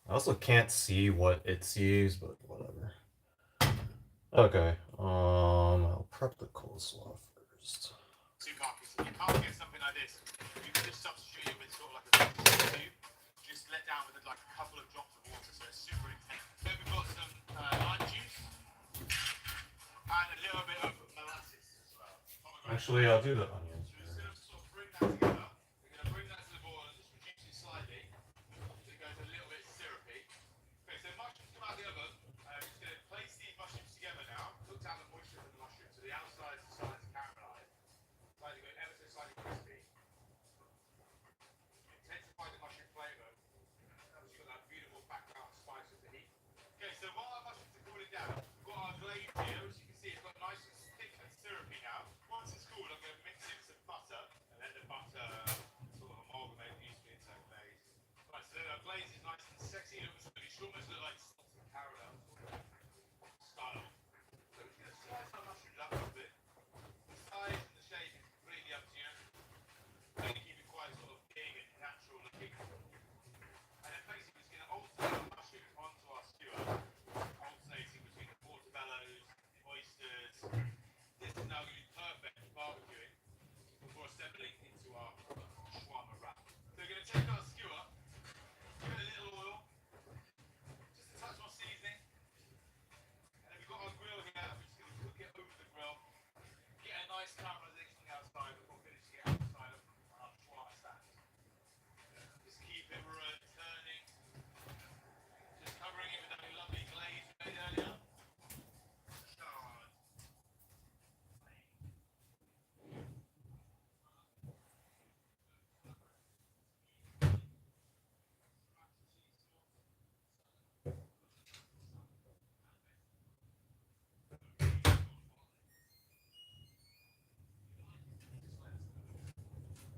I also can't see what it sees, but whatever. Okay, I'll prep the coleslaw first. So you can't get something like this. You can just substitute it with sort of like a soup. Just let down with like a couple of drops of water, so it's super intense. So we've got some lime juice and a little bit of molasses as well. Actually, I'll do the onions So first. instead of sort of bring that together, we're going to bring that to the boil and just reduce it slightly so it goes a little bit syrupy. Okay, so mushrooms come out of the oven. I'm just going to place these mushrooms together now. Cook down the moisture from the mushrooms so the outside is starting to caramelize. Slightly go ever so slightly crispy. Intensify the mushroom flavour. You've got that beautiful background spice of the heat. Okay, so while our mushrooms are cooling down, we've got our glaze here. As you can see, it's got nice and thick and syrupy now. Once it's cooled, I'm going to mix in some butter and let the butter sort of amalgamate beautifully into that glaze. Right, so our glaze is nice and sexy. It should almost look like salted caramel style. So we're just going to slice our mushrooms up a little bit. The size and the shape is completely up to you. I'm going to keep it quite sort of big and natural looking. And then basically we're just going to alternate our mushrooms onto our skewer, alternating between the portobellos, the oysters. This is now going to be perfect for barbecuing before assembling into our shawarma wrap. So we're going to take our skewer, give it a little oil, just a touch more seasoning, and then we've got our grill here. We're just going to cook it over the grill, get a nice caramelization on the outside before finishing it outside of our shawarma stand. Just keep it turning, just covering it with that lovely glaze we made earlier.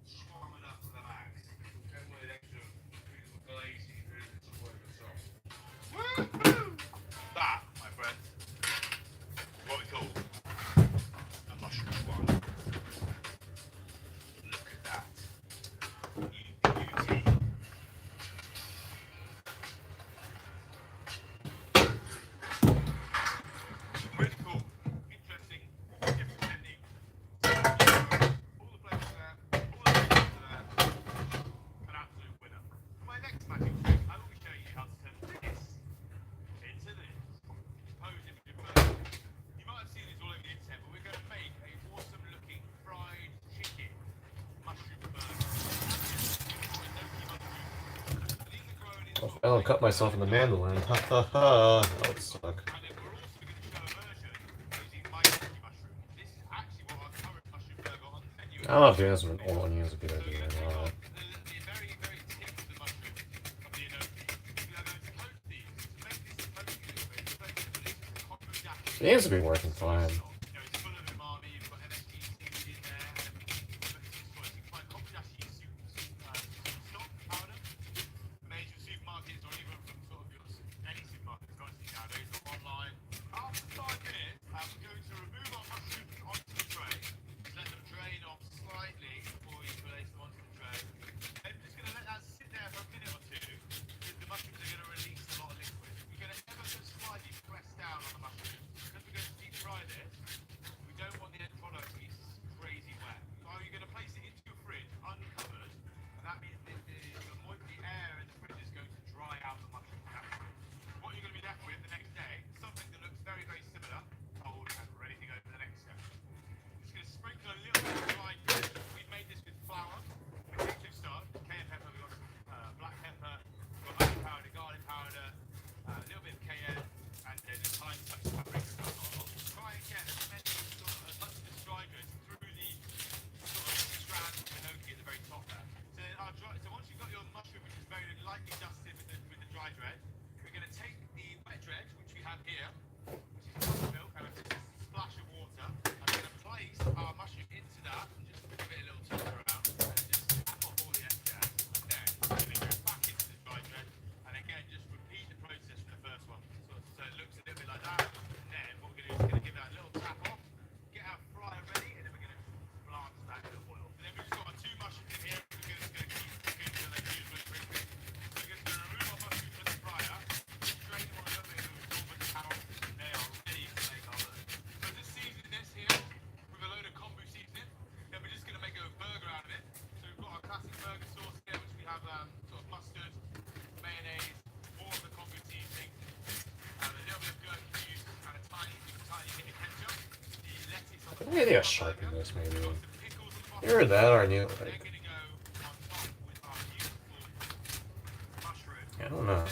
Shawarma up to the max. Then with extra beautiful glaze, you can really enjoy yourself. Woo-hoo! That, my friends, is what we call a mushroom shawarma. Look at that. You beauty. Really cool, interesting, different technique. All the flavours there, all the flavors there. An absolute winner. For my next magic trick, I will be showing you how to turn this into this. Pose image of burger. You might have seen this all over the internet, but we're going to make a awesome looking fried chicken mushroom burger. Beautiful enoki mushrooms. So these are grown in Oh, sort of I'll like cut myself in the mandolin. Ha ha ha. That would suck. and then we're also going to show a version using maitake mushroom. This is actually what our current mushroom burger on the menu I is. don't know if doing this with an onion is a good So we're idea going to take or off not. the very, very tip of the mushroom of the enoki. We are going to coat these to make this enoki liquid. It's very simple. This is a kokudashi It needs to be working soy fine. stock. It's full of umami. You've got MSG seaweed in there, and everything. But this is soy. So you can find kokudashi stock powder made from supermarkets or even from sort of any supermarkets, honestly, nowadays or online. After 5 minutes, we're going to remove our mushrooms onto the tray. Let them drain off slightly before we place them onto the tray. And we're just going to let that sit there for a minute or two because the mushrooms are going to release a lot of liquid. We're going to ever so slightly press down on the mushrooms because we're going to deep fry this. need a sharpness, maybe. Either that or I need, like... I don't know.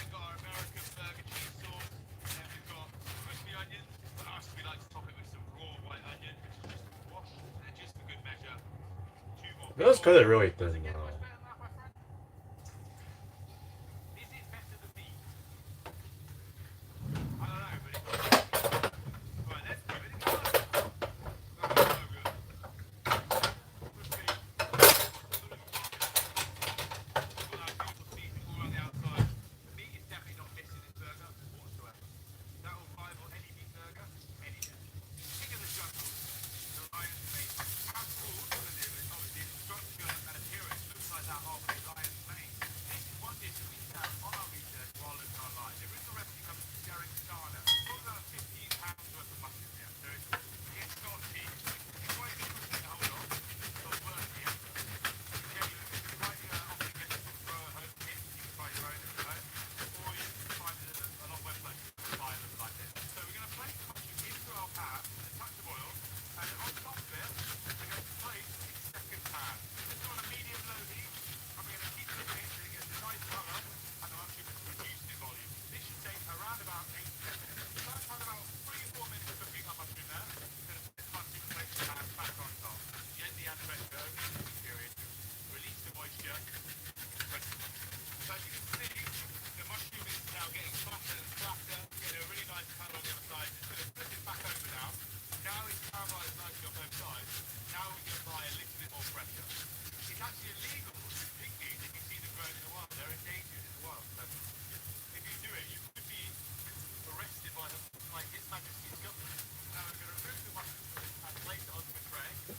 Those cut it really thin, though.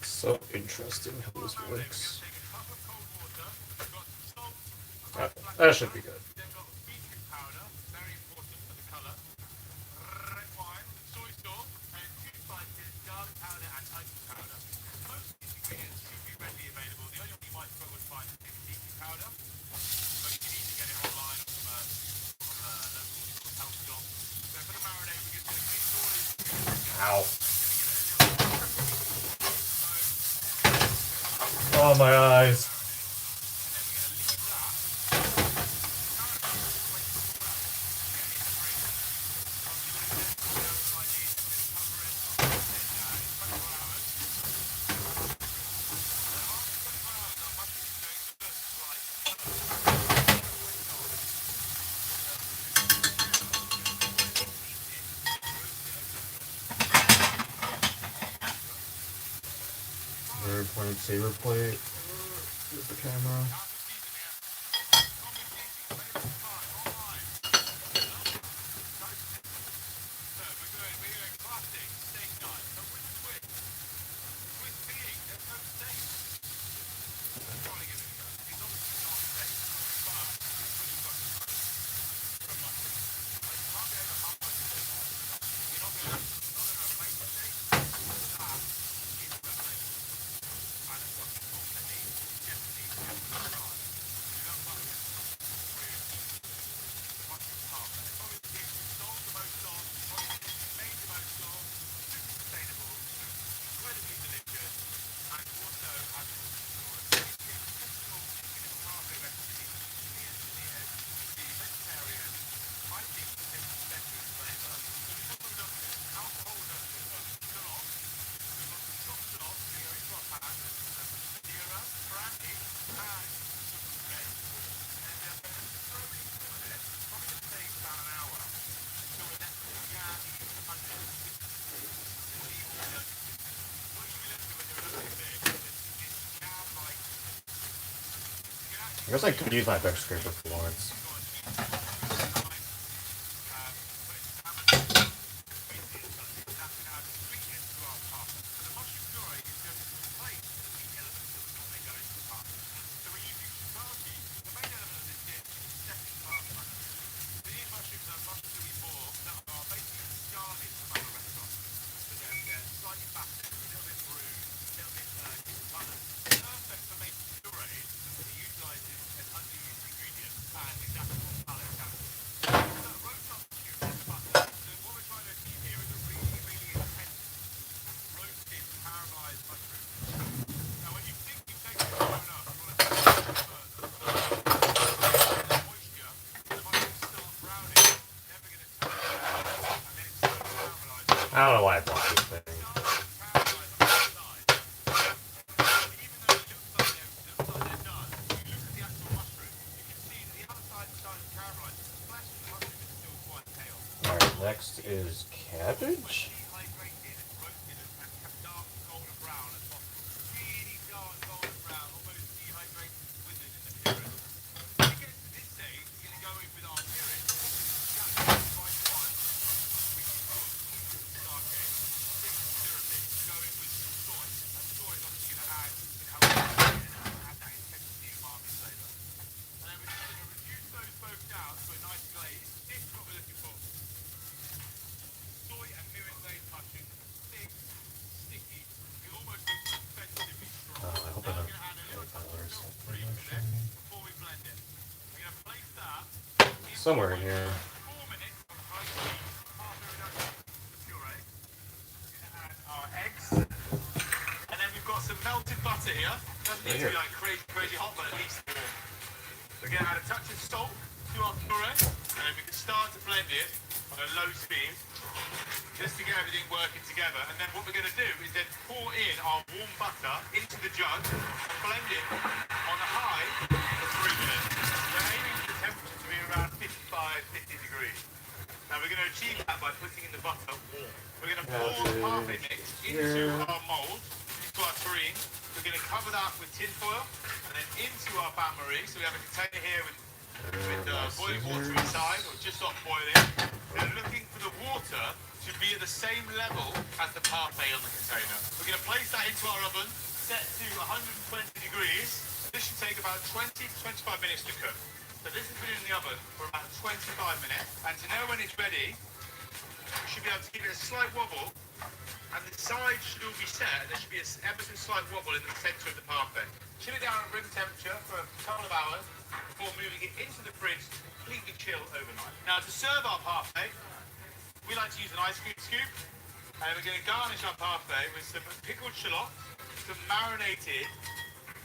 So interesting how this works. That should be good. Ow. Oh, my eyes. Point saber plate with the camera. I guess I could use my back scraper for Lawrence. I don't know why I bought this thing. Alright, next is cabbage? I hope I don't somewhere in here. Our eggs. And then we've got some melted butter here. Doesn't need to be like crazy hot, but at least warm. We're going to add a touch of salt to our puree, and then we can start to blend it on a low speed, just to get everything working together. And then what we're going to do is then pour in our warm butter into the jug and blend it on a high for 3 minutes. We're aiming for the temperature to be around 50 degrees. Now we're going to achieve that by putting in the butter warm. We're going to pour the parfait mix into our mould, into our tureen. We're going to cover that with tin foil and then into our bain-marie. So we have a container here with boiling water inside, or just off boiling. Then looking for the water to be at the same level as the parfait on the container. We're going to place that into our oven, set to 120 degrees. This should take about 20 to 25 minutes to cook. So this has been in the oven for about 25 minutes. And to know when it's ready, we should be able to give it a slight wobble, and the sides should all be set, and there should be a ever so slight wobble in the centre of the parfait. Chill it down at room temperature for a couple of hours before moving it into the fridge to completely chill overnight. Now to serve our parfait, we like to use an ice cream scoop, and we're going to garnish our parfait with some pickled shallots, some marinated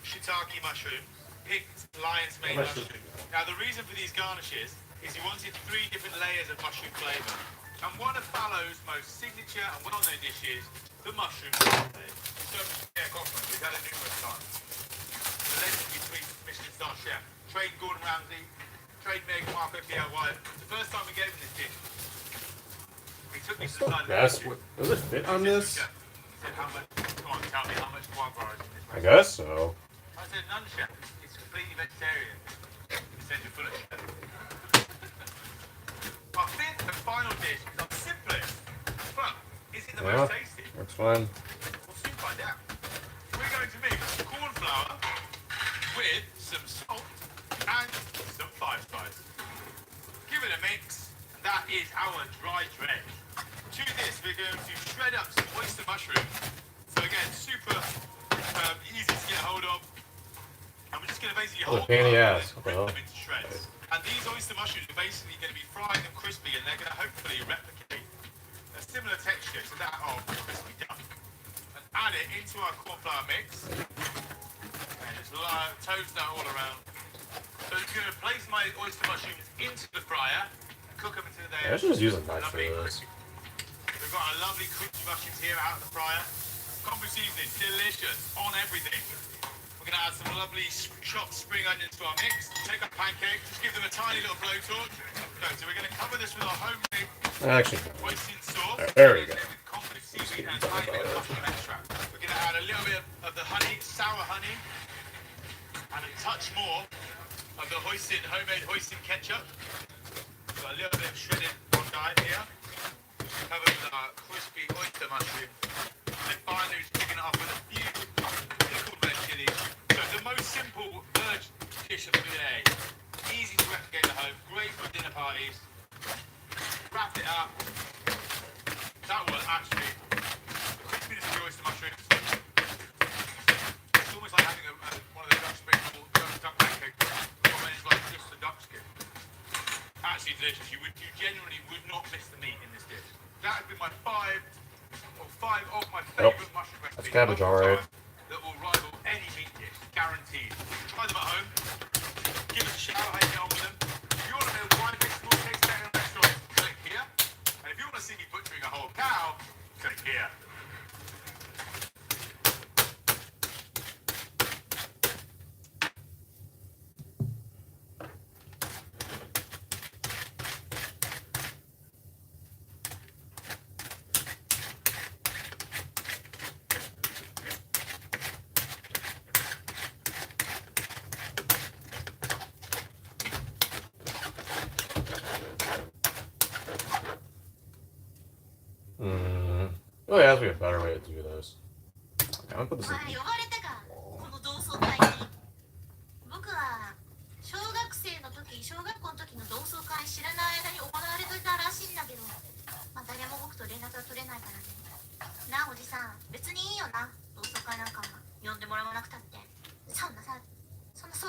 shiitake mushroom, picked lion's mane mushroom. Now the reason for these garnishes is he wanted 3 different layers of mushroom flavour. And one of Fallow's most signature and well-known dishes, the mushroom parfait. So, yeah, Kaufman, we've had it numerous times. The legendary Michelin star chef, trained Gordon Ramsay, trained Meg Marco DIY. The first time we gave him this dish, he took me to the side of the kitchen. Does it fit on this? He said, how much, come on, tell me how much foie gras is in this I recipe. guess so. I said, none, chef. It's completely vegetarian. He said, you're full of shit. Our fifth and final dish is our simplest, but is it the most tasty? Works fine. We'll soon find out. We're going to mix corn flour with some salt and some five spice. Give it a mix, and that is our dry dredge. To this, we're going to shred up some oyster mushrooms. So again, super easy to get hold of. And we're just going to basically hold them and rip them into shreds. And these oyster mushrooms are basically going to be fried and crispy, and they're going to hopefully replicate a similar texture to that of crispy duck. And add it into our corn flour mix, and just toast that all around. So I'm going to place my oyster mushrooms into the fryer and cook them until they I should just use a knife for lovely this. crispy. We've got our lovely crispy mushrooms here out of the fryer. Kombu seasoning, delicious on everything. We're going to add some lovely chopped spring onions to our mix. Take our pancake, just give them a tiny little blowtorch. So we're going to cover this with our homemade hoisin sauce. There we go. With kombu seaweed and a tiny bit of mushroom extract. We're going to add a little bit of the honey, sour honey, and a touch more of the homemade hoisin ketchup. So a little bit of shredded bondi here. Covered with our crispy oyster mushroom. And then finally, just picking it up with a few pickled red chilies. So the most simple veg dish of the day. Easy to replicate at home. Great for dinner parties. Wrap it up. That was actually the crispiness of the oyster mushrooms. It's almost like having one of the duck spring or duck pancakes. But when it's like just the duck skin. Actually delicious. You genuinely would not miss the meat in this dish. That has been my five of my favourite mushroom recipes. That's cabbage, alright. That will rival any meat dish, guaranteed. Try them at home. Give us a shout how you get on with them. If you want to know why vegetables taste better in restaurants, click here. And if you want to see me butchering a whole cow, Oh, yeah, has to be a better way to do this. I'm gonna put this in. 呼ばれたかこの同窓会に。僕は小学生の時、小学校の時の同窓会知らない間に行われてたらしいんだけど、まあ、誰も僕と連絡が取れないからね。なあおじさん、別にいいよな、同窓会なんか呼んでもらわなくたって。そんなそ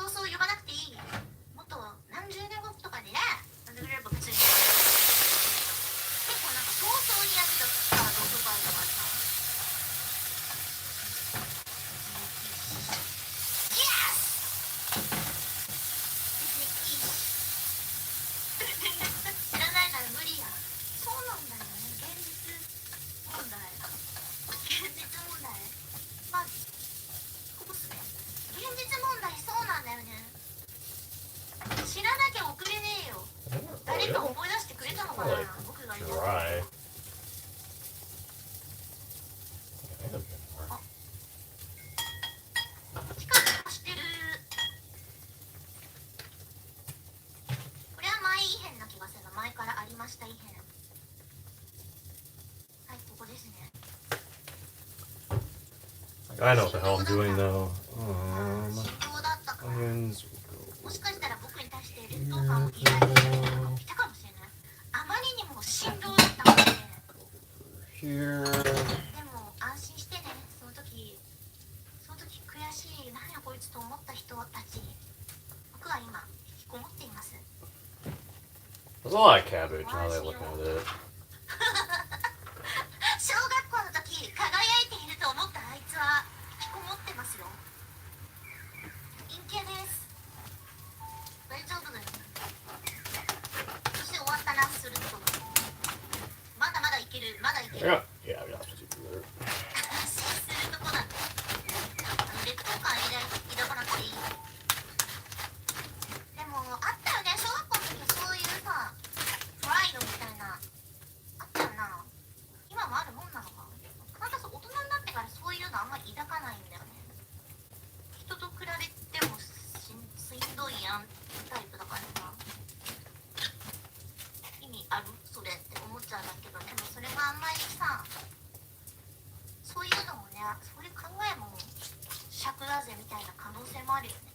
うそう呼ばなくていい。もっと何十年後とかにね、呼んでくれれば別に。結構なんか早々にやってたさ、同窓会とかさ。イエス！知らないなら無理や。そうなんだよね、現実問題。まあここっすね。現実問題、そうなんだよね。知らなきゃ送れねえよ。誰か思い出してくれたのかな、僕がいた。 Dry. チカチカしてる。これは前異変な気がするが、前からありました異変。はい、ここですね。 I know what the hell I'm doing though. 振動だったから、 Onions も will しかしたら僕に対して劣等感を抱いている人もいたかもしれない。あまりにも振動だったので。 go here. でも安心してね。その時悔しい、何やこいつと思った人たち、僕は今引きこもっています。 There's a lot of cabbage now that I look at it. 小学校の時輝いていると思ったあいつは引きこもってますよ。陰形です。大丈夫だよ。そして終わったな、すると。まだまだいける、まだいける。 Yeah, yeah, that's what you do there. 安心するとこだ。劣等感抱かなくていい。でもあったよね、小学校の時そういうさ、プライドみたいなあったよな。今もあるもんなのか。なんか大人になってからそういうのあんまり抱かないんだよね。人と比べてもしんどいやんタイプだからさ、意味あるそれって思っちゃうんだけど、でもそれがあんまりさ、そういうのもね、そういう考えも尺だぜみたいな可能性もあるよね。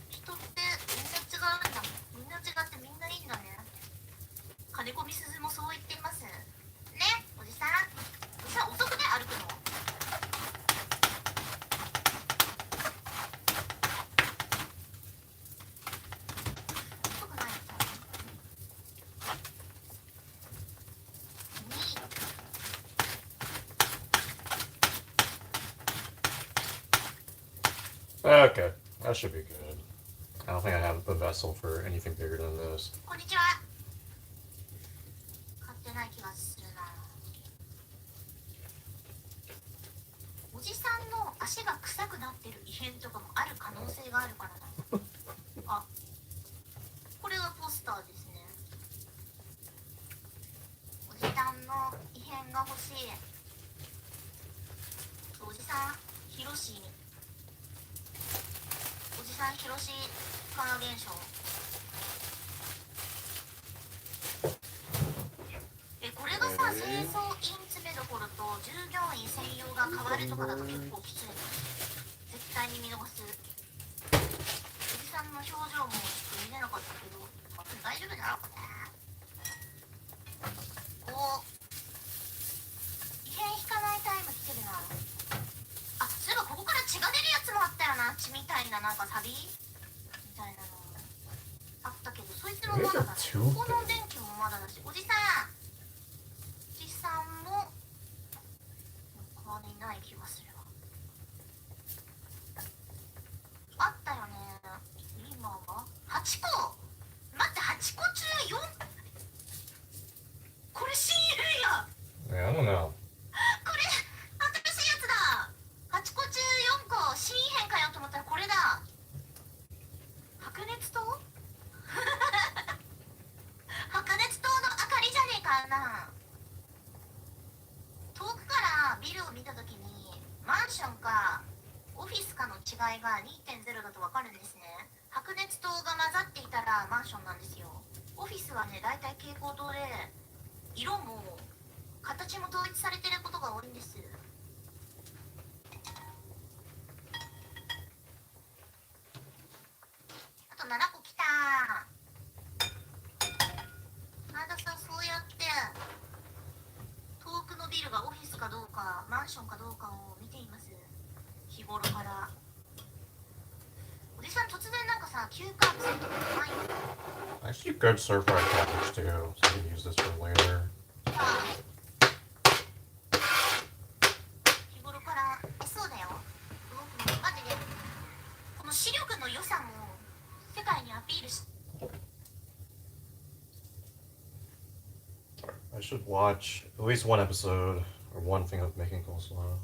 人ってみんな違うんだもん。みんな違ってみんないいんだね。金子みすずもそう言っていますね。おじさん遅くね、歩くの。遅くない。Okay, that should be good. I don't think I have the vessel for anything bigger than this. こんにちは。買ってない気がするな。おじさんの足が臭くなってる異変とかもある可能性があるからな。あ、これがポスターですね。おじさんの異変が欲しい。おじさんヒロシ、おじさんヒロシ化現象。これがさ、清掃員詰めどころと従業員専用が変わるとかだと結構きつい。絶対に見逃す。おじさんの表情も見れなかったけど、大丈夫だろうね。お、異変引かないタイム来てるな。あ、そういえばここから血が出るやつもあったよな。血みたいな、なんかサビみたいなのあったけど、そいつもまだだし、ここの電気もまだだし、おじさんも変わりない気がするわ。あったよね。今は8個。待って、8個中4。これ新変や。 Yeah, I don't know. これ新しいやつだ。8個中4個新変かよと思ったらこれだ。白熱灯白熱灯の明かりじゃねえかな。遠くからビルを見たときにマンションかオフィスかの違いが 2.0 だと分かるんですね。白熱灯が混ざっていたらマンションなんですよ。オフィスはね、だいたい蛍光灯で色も形も統一されてることが多いんです。あと7個きた。前田さん、そうやって遠くのビルがオフィスかどうかマンションかどうかを見ています、日頃から。おじさん、突然なんかさ、急カーブするとかないの？ Actually, good stir fry cabbage too, so we can use this for later. 日頃からそうだよ。僕もマジでこの視力の良さも世界にアピールし。 I should watch at least one episode or one thing of making coleslaw.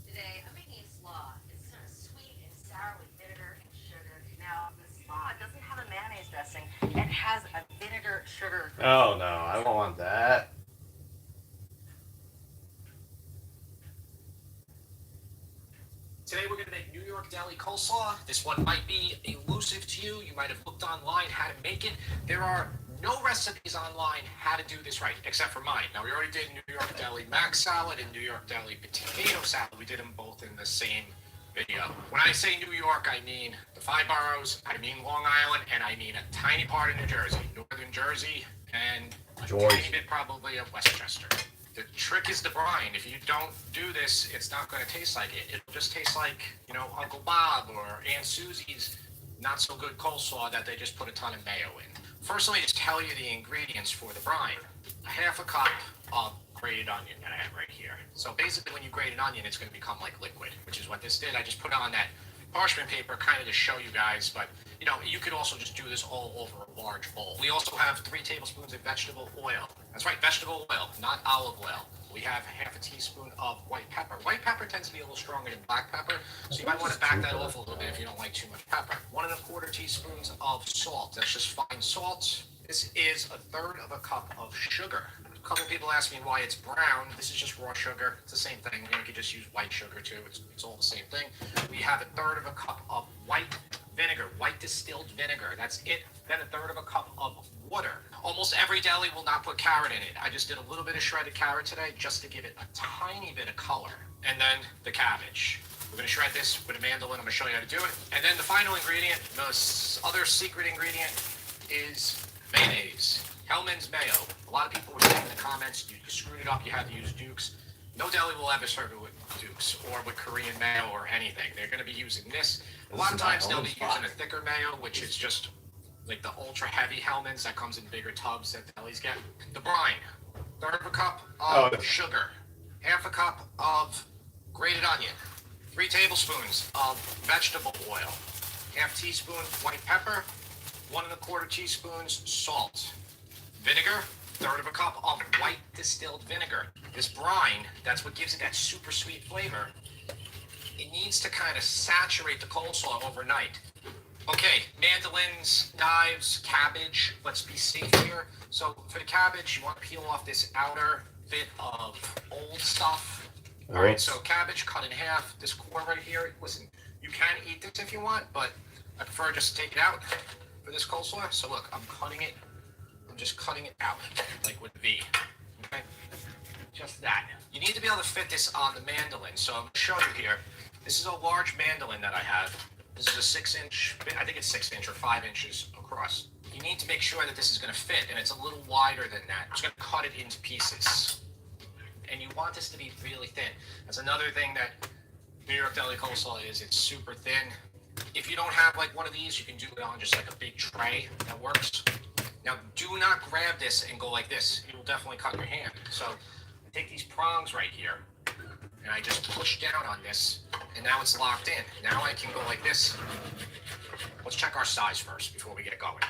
Today, I'm making a slaw. It's sort of sweet and sour with vinegar and sugar. Now, the slaw doesn't have a mayonnaise dressing. It has a vinegar sugar. Oh no, I don't want that. Today we're going to make New York Deli coleslaw. This one might be elusive to you. You might have looked online how to make it. There are no recipes online how to do this right, except for mine. Now, we already did New York Deli mac salad and New York Deli potato salad. We did them both in the same video. When I say New York, I mean the 5 boroughs, I mean Long Island, and I mean a tiny part of New Jersey, Northern Jersey, and a tiny bit probably of Westchester. The trick is the brine. If you don't do this, it's not going to taste like it. It'll just taste like, you know, Uncle Bob or Aunt Susie's not so good coleslaw that they just put a ton of mayo in. First, let me just tell you the ingredients for the brine. A half a cup of grated onion that I have right here. So basically, when you grate an onion, it's going to become like liquid, which is what this did. I just put on that parchment paper kind of to show you guys, but you know, you could also just do this all over a large bowl. We also have 3 tablespoons of vegetable oil. That's right, vegetable oil, not olive oil. We have half a teaspoon of white pepper. White pepper tends to be a little stronger than black pepper, so you might want to back that off a little bit if you don't like too much pepper. 1 1/4 teaspoons of salt. That's just fine salt. This is 1/3 of a cup of sugar. A couple people ask me why it's brown. This is just raw sugar. It's the same thing. You could just use white sugar too. It's all the same thing. We have 1/3 of a cup of white vinegar, white distilled vinegar. That's it. Then 1/3 of a cup of water. Almost every deli will not put carrot in it. I just did a little bit of shredded carrot today just to give it a tiny bit of color. And then the cabbage. We're going to shred this with a mandolin. I'm going to show you how to do it. And then the final ingredient, the other secret ingredient, is mayonnaise. Hellman's mayo. A lot of people were saying in the comments, you screwed it up, you had to use Duke's. No deli will ever serve it with Duke's or with Korean mayo or anything. They're going to be using this. A lot of times they'll be using a thicker mayo, which is just like the ultra heavy Hellman's that comes in bigger tubs that delis get. The brine. 1/3 of a cup of sugar. Half a cup of grated onion. 3 tablespoons of vegetable oil. Half teaspoon white pepper. 1 1/4 teaspoons salt. Vinegar. 1/3 of a cup of white distilled vinegar. This brine, that's what gives it that super sweet flavor. It needs to kind of saturate the coleslaw overnight. Okay, mandolins, knives, cabbage. Let's be safe here. So for the cabbage, you want to peel off this outer bit of old stuff. All right, so cabbage cut in half. This core right here, listen, you can eat this if you want, but I prefer just to take it out for this coleslaw. So look, I'm just cutting it out, like with V. Okay? Just that. You need to be able to fit this on the mandolin. So I'm going to show you here. This is a large mandolin that I have. This is a 6-inch, I think it's 6 inch or 5 inches across. You need to make sure that this is going to fit, and it's a little wider than that. I'm just going to cut it into pieces. And you want this to be really thin. That's another thing that New York Deli coleslaw is. It's super thin. If you don't have like one of these, you can do it on just like a big tray. That works. Now, do not grab this and go like this. It will definitely cut your hand. So I take these prongs right here, and I just push down on this, and now it's locked in. Now I can go like this. Let's check our size first before we get going.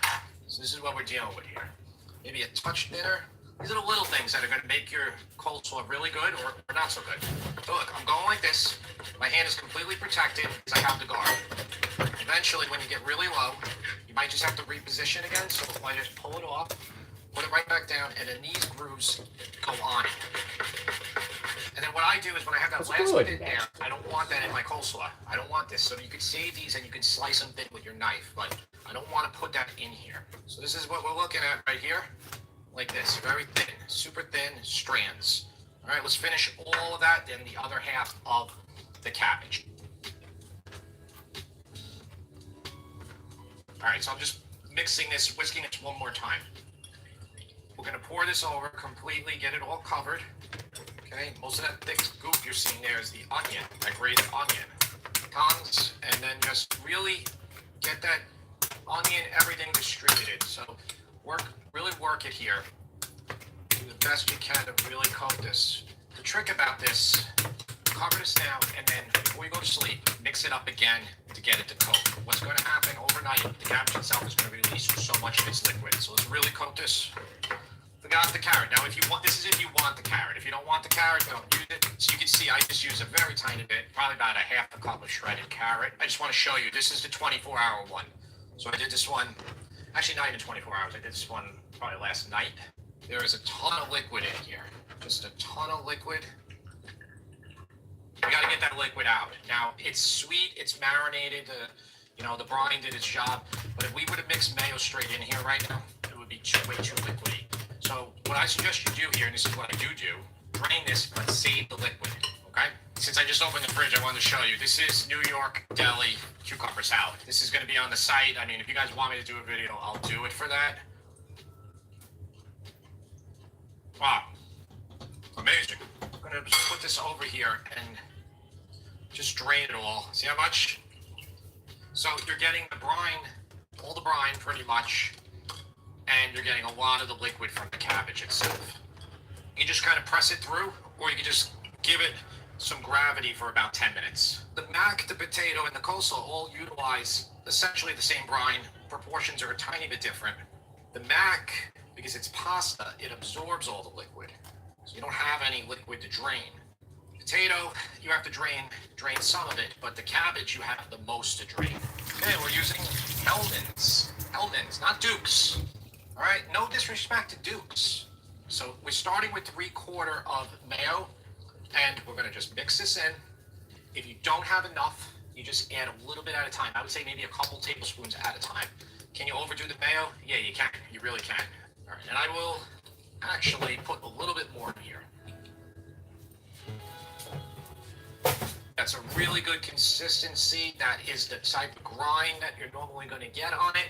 So this is what we're dealing with here. Maybe a touch thinner. These are the little things that are going to make your coleslaw really good or not so good. So look, I'm going like this. My hand is completely protected because I have the guard. Eventually, when you get really low, you might just have to reposition again. So I just pull it off, put it right back down, and then these grooves go on it. And then what I do is when I have that That's last good. bit there, I don't want that in my coleslaw. I don't want this. So you can save these and you can slice them thin with your knife, but I don't want to put that in here. So this is what we're looking at right here. Like this, very thin, super thin strands. All right, let's finish all of that, then the other half of the cabbage. All right, so I'm just mixing this, whisking it one more time. We're gonna pour this over completely, get it all covered. Okay, most of that thick goop you're seeing there is the onion, that grated onion. Tongs, and then just really get that onion, everything distributed. So really work it here. Do the best you can to really coat this. The trick about this, cover this now, and then before you go to sleep, mix it up again to get it to coat. What's going to happen overnight, the cabbage itself is going to release so much of its liquid. So let's really coat this. Forgot the carrot. Now, if you want, this is if you want the carrot. If you don't want the carrot, don't use it. So you can see I just use a very tiny bit, probably about a half a cup of shredded carrot. I just want to show you, this is the 24-hour one. So I did this one, actually not even 24 hours. I did this one probably last night. There is a ton of liquid in here. Just a ton of liquid. You got to get that liquid out. Now, it's sweet, it's marinated, the brine did its job. But if we were to mix mayo straight in here right now, it would be way too liquidy. So what I suggest you do here, and this is what I do, drain this, but save the liquid, okay? Since I just opened the fridge, I wanted to show you. This is New York Deli cucumber salad. This is going to be on the site. I mean, if you guys want me to do a video, I'll do it for that. Wow. Amazing. I'm going to just put this over here and just drain it all. See how much? So you're getting the brine, all the brine pretty much, and you're getting a lot of the liquid from the cabbage itself. You just kind of press it through, or you can just give it some gravity for about 10 minutes. The mac, the potato, and the coleslaw all utilize essentially the same brine. Proportions are a tiny bit different. The mac, because it's pasta, it absorbs all the liquid. So you don't have any liquid to drain. Potato, you have to drain some of it, but the cabbage, you have the most to drain. Okay, we're using Hellmann's, not Duke's. All right, no disrespect to Duke's. So we're starting with 3/4 of mayo, and we're gonna just mix this in. If you don't have enough, you just add a little bit at a time. I would say maybe a couple tablespoons at a time. Can you overdo the mayo? Yeah, you can. You really can. All right, and I will actually put a little bit more in here. That's a really good consistency. That is the type of grind that you're normally going to get on it.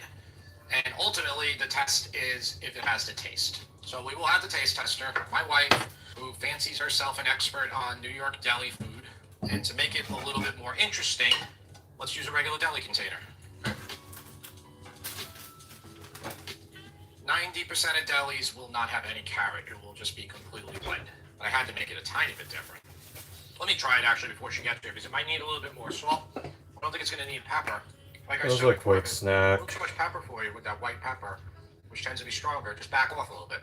And ultimately, the test is if it has the taste. So we will have the taste tester, my wife, who fancies herself an expert on New York deli food. And to make it a little bit more interesting, let's use a regular deli container. 90% of delis will not have any carrot. It will just be completely white. But I had to make it a tiny bit different. Let me try it actually before she gets there, because it might need a little bit more salt. I don't think it's going to need pepper. Like I That was said a before, quick a snack. little too much pepper for you with that white pepper, which tends to be stronger. Just back off a little bit.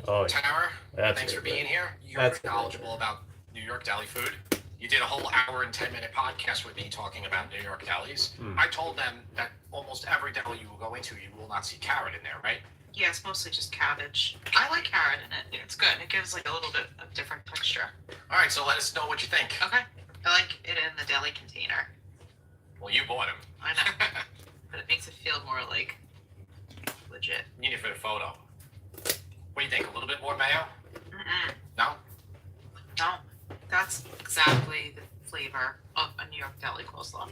Oh, Tara, that's thanks for really being good. here. You're That's knowledgeable really about New York deli food. You did a whole hour and 10-minute podcast with me talking about New York delis. I told them that almost every deli you will go into, you will not see carrot in there, right? Yeah, it's mostly just cabbage. I like carrot in it. It's good. It gives like a little bit of different texture. All right, so let us know what you think. Okay. I like it in the deli container. Well, you bought them. I know. But it makes it feel more like legit. Need it for the photo. What do you think? A little bit more mayo? Mm-mm. No? No. That's exactly the flavor of a New York deli coleslaw.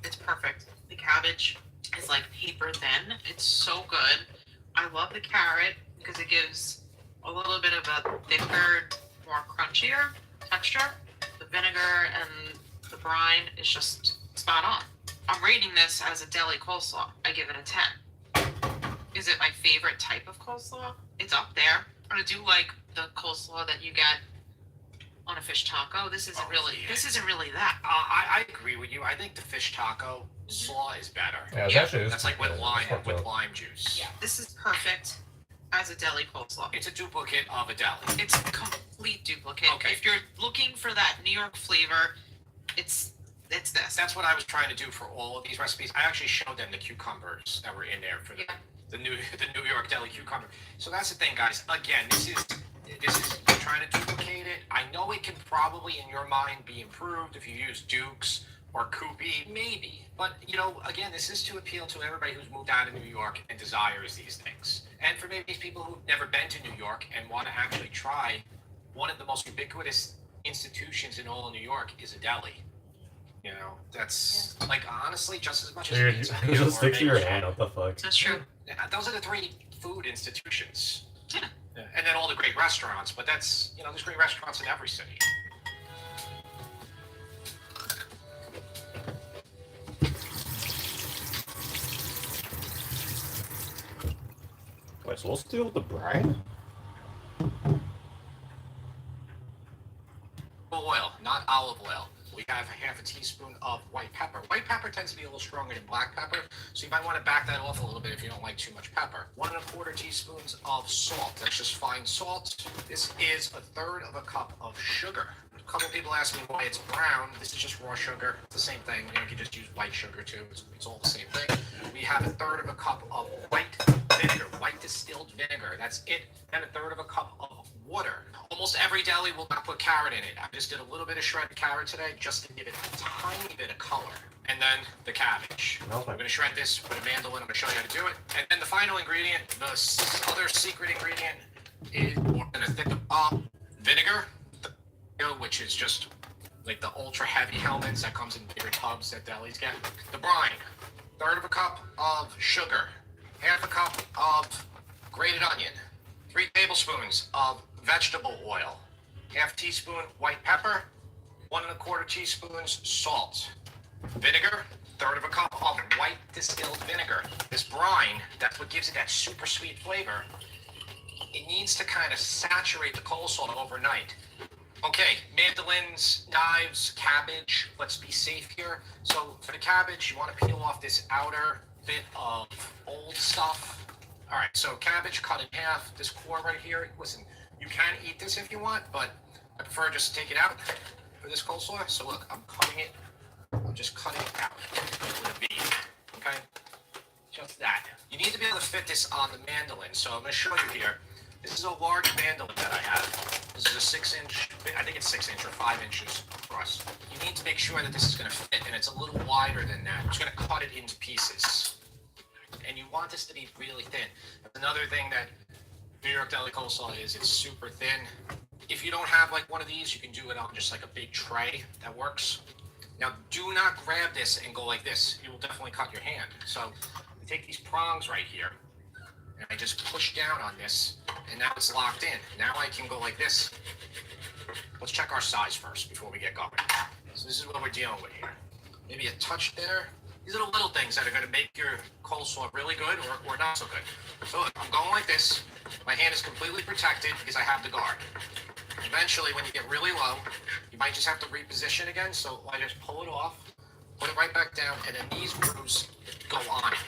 It's perfect. The cabbage is like paper thin. It's so good. I love the carrot because it gives a little bit of a thicker, more crunchier texture. The vinegar and the brine is just spot on. I'm rating this as a deli coleslaw. I give it a 10. Is it my favorite type of coleslaw? It's up there. I do like the coleslaw that you get on a fish taco. This isn't really that. I agree with you. I think the fish taco slaw is better. Yeah, it's Yeah. actually That's like with good. lime It's not with good. lime juice. Yeah, this is perfect. as a deli coleslaw. It's a duplicate of a deli. It's a complete duplicate. Okay. If you're looking for that New York flavor, it's this. That's what I was trying to do for all of these recipes. I actually showed them the cucumbers that were in there for the New York deli cucumber. So that's the thing, guys. Again, this is trying to duplicate it. I know it can probably, in your mind, be improved if you use Duke's or Koopy, maybe. But, you know, again, this is to appeal to everybody who's moved out of New York and desires these things. And for maybe these people who've never been to New York and want to actually try one of the most ubiquitous institutions in all of New York is a deli. You know, that's like honestly just as much as Dude, pizza. it just sticks to your hand. What the fuck? That's true. Yeah, those are the three food institutions. Yeah. Yeah, and then all the great restaurants, but that's, you know, there's great restaurants in every city. Wait, so let's deal with the brine? Oil, not olive oil. We have a half a teaspoon of white pepper. White pepper tends to be a little stronger than black pepper, so you might want to back that off a little bit if you don't like too much pepper. 1 1/4 teaspoons of salt. That's just fine salt. This is 1/3 of a cup of sugar. A couple people ask me why it's brown. This is just raw sugar. It's the same thing. You know, you can just use white sugar too. It's all the same thing. We have 1/3 of a cup of white vinegar, white distilled vinegar. That's it. Then 1/3 of a cup of water. Almost every deli will not put carrot in it. I just did a little bit of shredded carrot today just to give it a tiny bit of color. And then the cabbage. I'm going to shred this with a mandolin. I'm going to show you how to do it. And then the final ingredient, the other secret ingredient, is we're going to thicken up vinegar, which is just like the ultra heavy helmets that comes in bigger tubs that delis get. The brine, 1/3 of a cup of sugar, 1/2 a cup of grated onion, 3 tablespoons of vegetable oil, 1/2 teaspoon white pepper, 1 1/4 teaspoons salt, vinegar, 1/3 of a cup of white distilled vinegar. This brine, that's what gives it that super sweet flavor. It needs to kind of saturate the coleslaw overnight. Okay, mandolins, knives, cabbage. Let's be safe here. So for the cabbage, you want to peel off this outer bit of old stuff. All right, so cabbage cut in half. This core right here, listen, you can eat this if you want, but I prefer just to take it out for this coleslaw. So look, I'm cutting it. I'm just cutting it out with a bead, okay? Just that. You need to be able to fit this on the mandolin. So I'm going to show you here. This is a large mandolin that I have. This is a 6-inch, I think it's 6 inch or 5 inches across. You need to make sure that this is going to fit, and it's a little wider than that. I'm just going to cut it into pieces. And you want this to be really thin. That's another thing that New York deli coleslaw is, it's super thin. If you don't have like one of these, you can do it on just like a big tray. That works. Now, do not grab this and go like this. You will definitely cut your hand. So you take these prongs right here, and I just push down on this, and now it's locked in. Now I can go like this. Let's check our size first before we get going. So this is what we're dealing with here. Maybe a touch thinner. These are the little things that are going to make your coleslaw really good or not so good. So look, I'm going like this. My hand is completely protected because I have the guard. Eventually, when you get really low, you might just have to reposition again. So I just pull it off, put it right back down, and then these grooves go on it.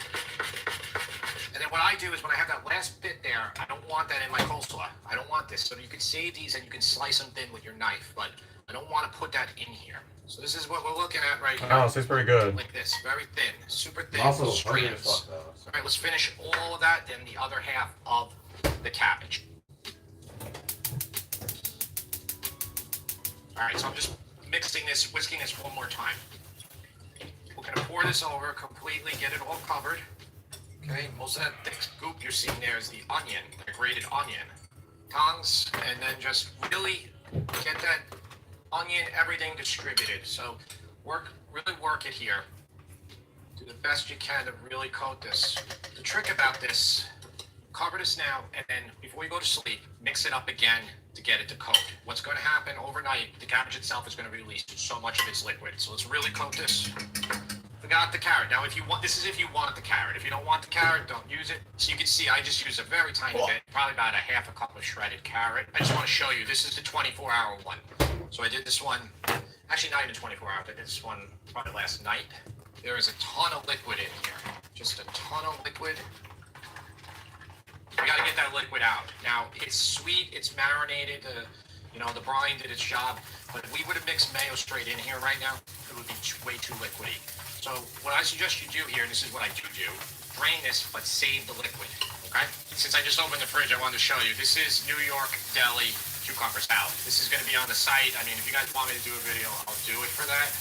And then what I do is when I have that last bit there, I don't want that in my coleslaw. I don't want this. So you can save these and you can slice them thin with your knife, but I don't want to put that in here. So this is what we're looking at right here. Oh, so it's pretty good. Like this, very thin, super thin Also, hungry as strands. fuck, though. All right, let's finish all of that, then the other half of the cabbage. All right, so I'm just whisking this one more time. We're gonna pour this over completely, get it all covered. Okay, most of that thick goop you're seeing there is the onion, the grated onion. Tongs, and then just really get that onion, everything distributed. So really work it here. Do the best you can to really coat this. The trick about this, cover this now, and then before you go to sleep, mix it up again to get it to coat. What's going to happen overnight, the cabbage itself is going to release so much of its liquid. So let's really coat this. Forgot the carrot. Now, if you want, this is if you want the carrot. If you don't want the carrot, don't use it. So you can see, I just use a very tiny bit, probably about 1/2 a cup of shredded carrot. I just want to show you, this is the 24-hour one. So I did this one, actually not even 24 hours, I did this one probably last night. There is a ton of liquid in here, just a ton of liquid. We gotta get that liquid out. Now, it's sweet, it's marinated, the brine did its job, but if we would have mixed mayo straight in here right now, it would be way too liquidy. So what I suggest you do here, and this is what I do, drain this, but save the liquid, okay? Since I just opened the fridge, I wanted to show you. This is New York Deli cucumber salad. This is gonna be on the site. I mean, if you guys want me to do a video, I'll do it for that.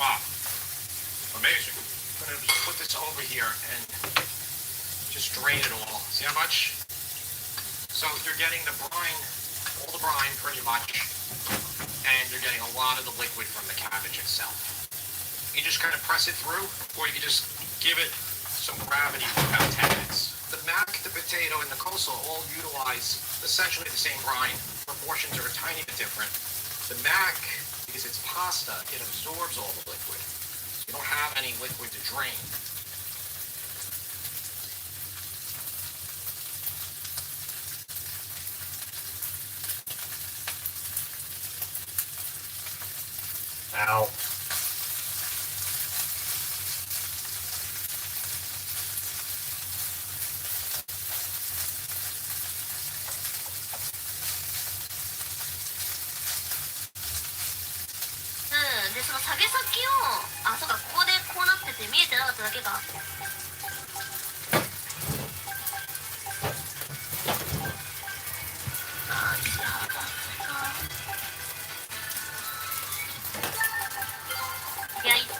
Wow, amazing. I'm gonna just put this over here and just drain it all. See how much? So you're getting the brine, all the brine pretty much, and you're getting a lot of the liquid from the cabbage itself. You just kind of press it through, or you can just give it some gravity for about 10 minutes. The mac, the potato, and the coleslaw all utilize essentially the same brine. Proportions are a tiny bit different. The mac, because it's pasta, it absorbs all the liquid. So you don't have any liquid to drain. Ow.でその下げ先をそうかここでこうなってて見えてなかっただけか。いや一旦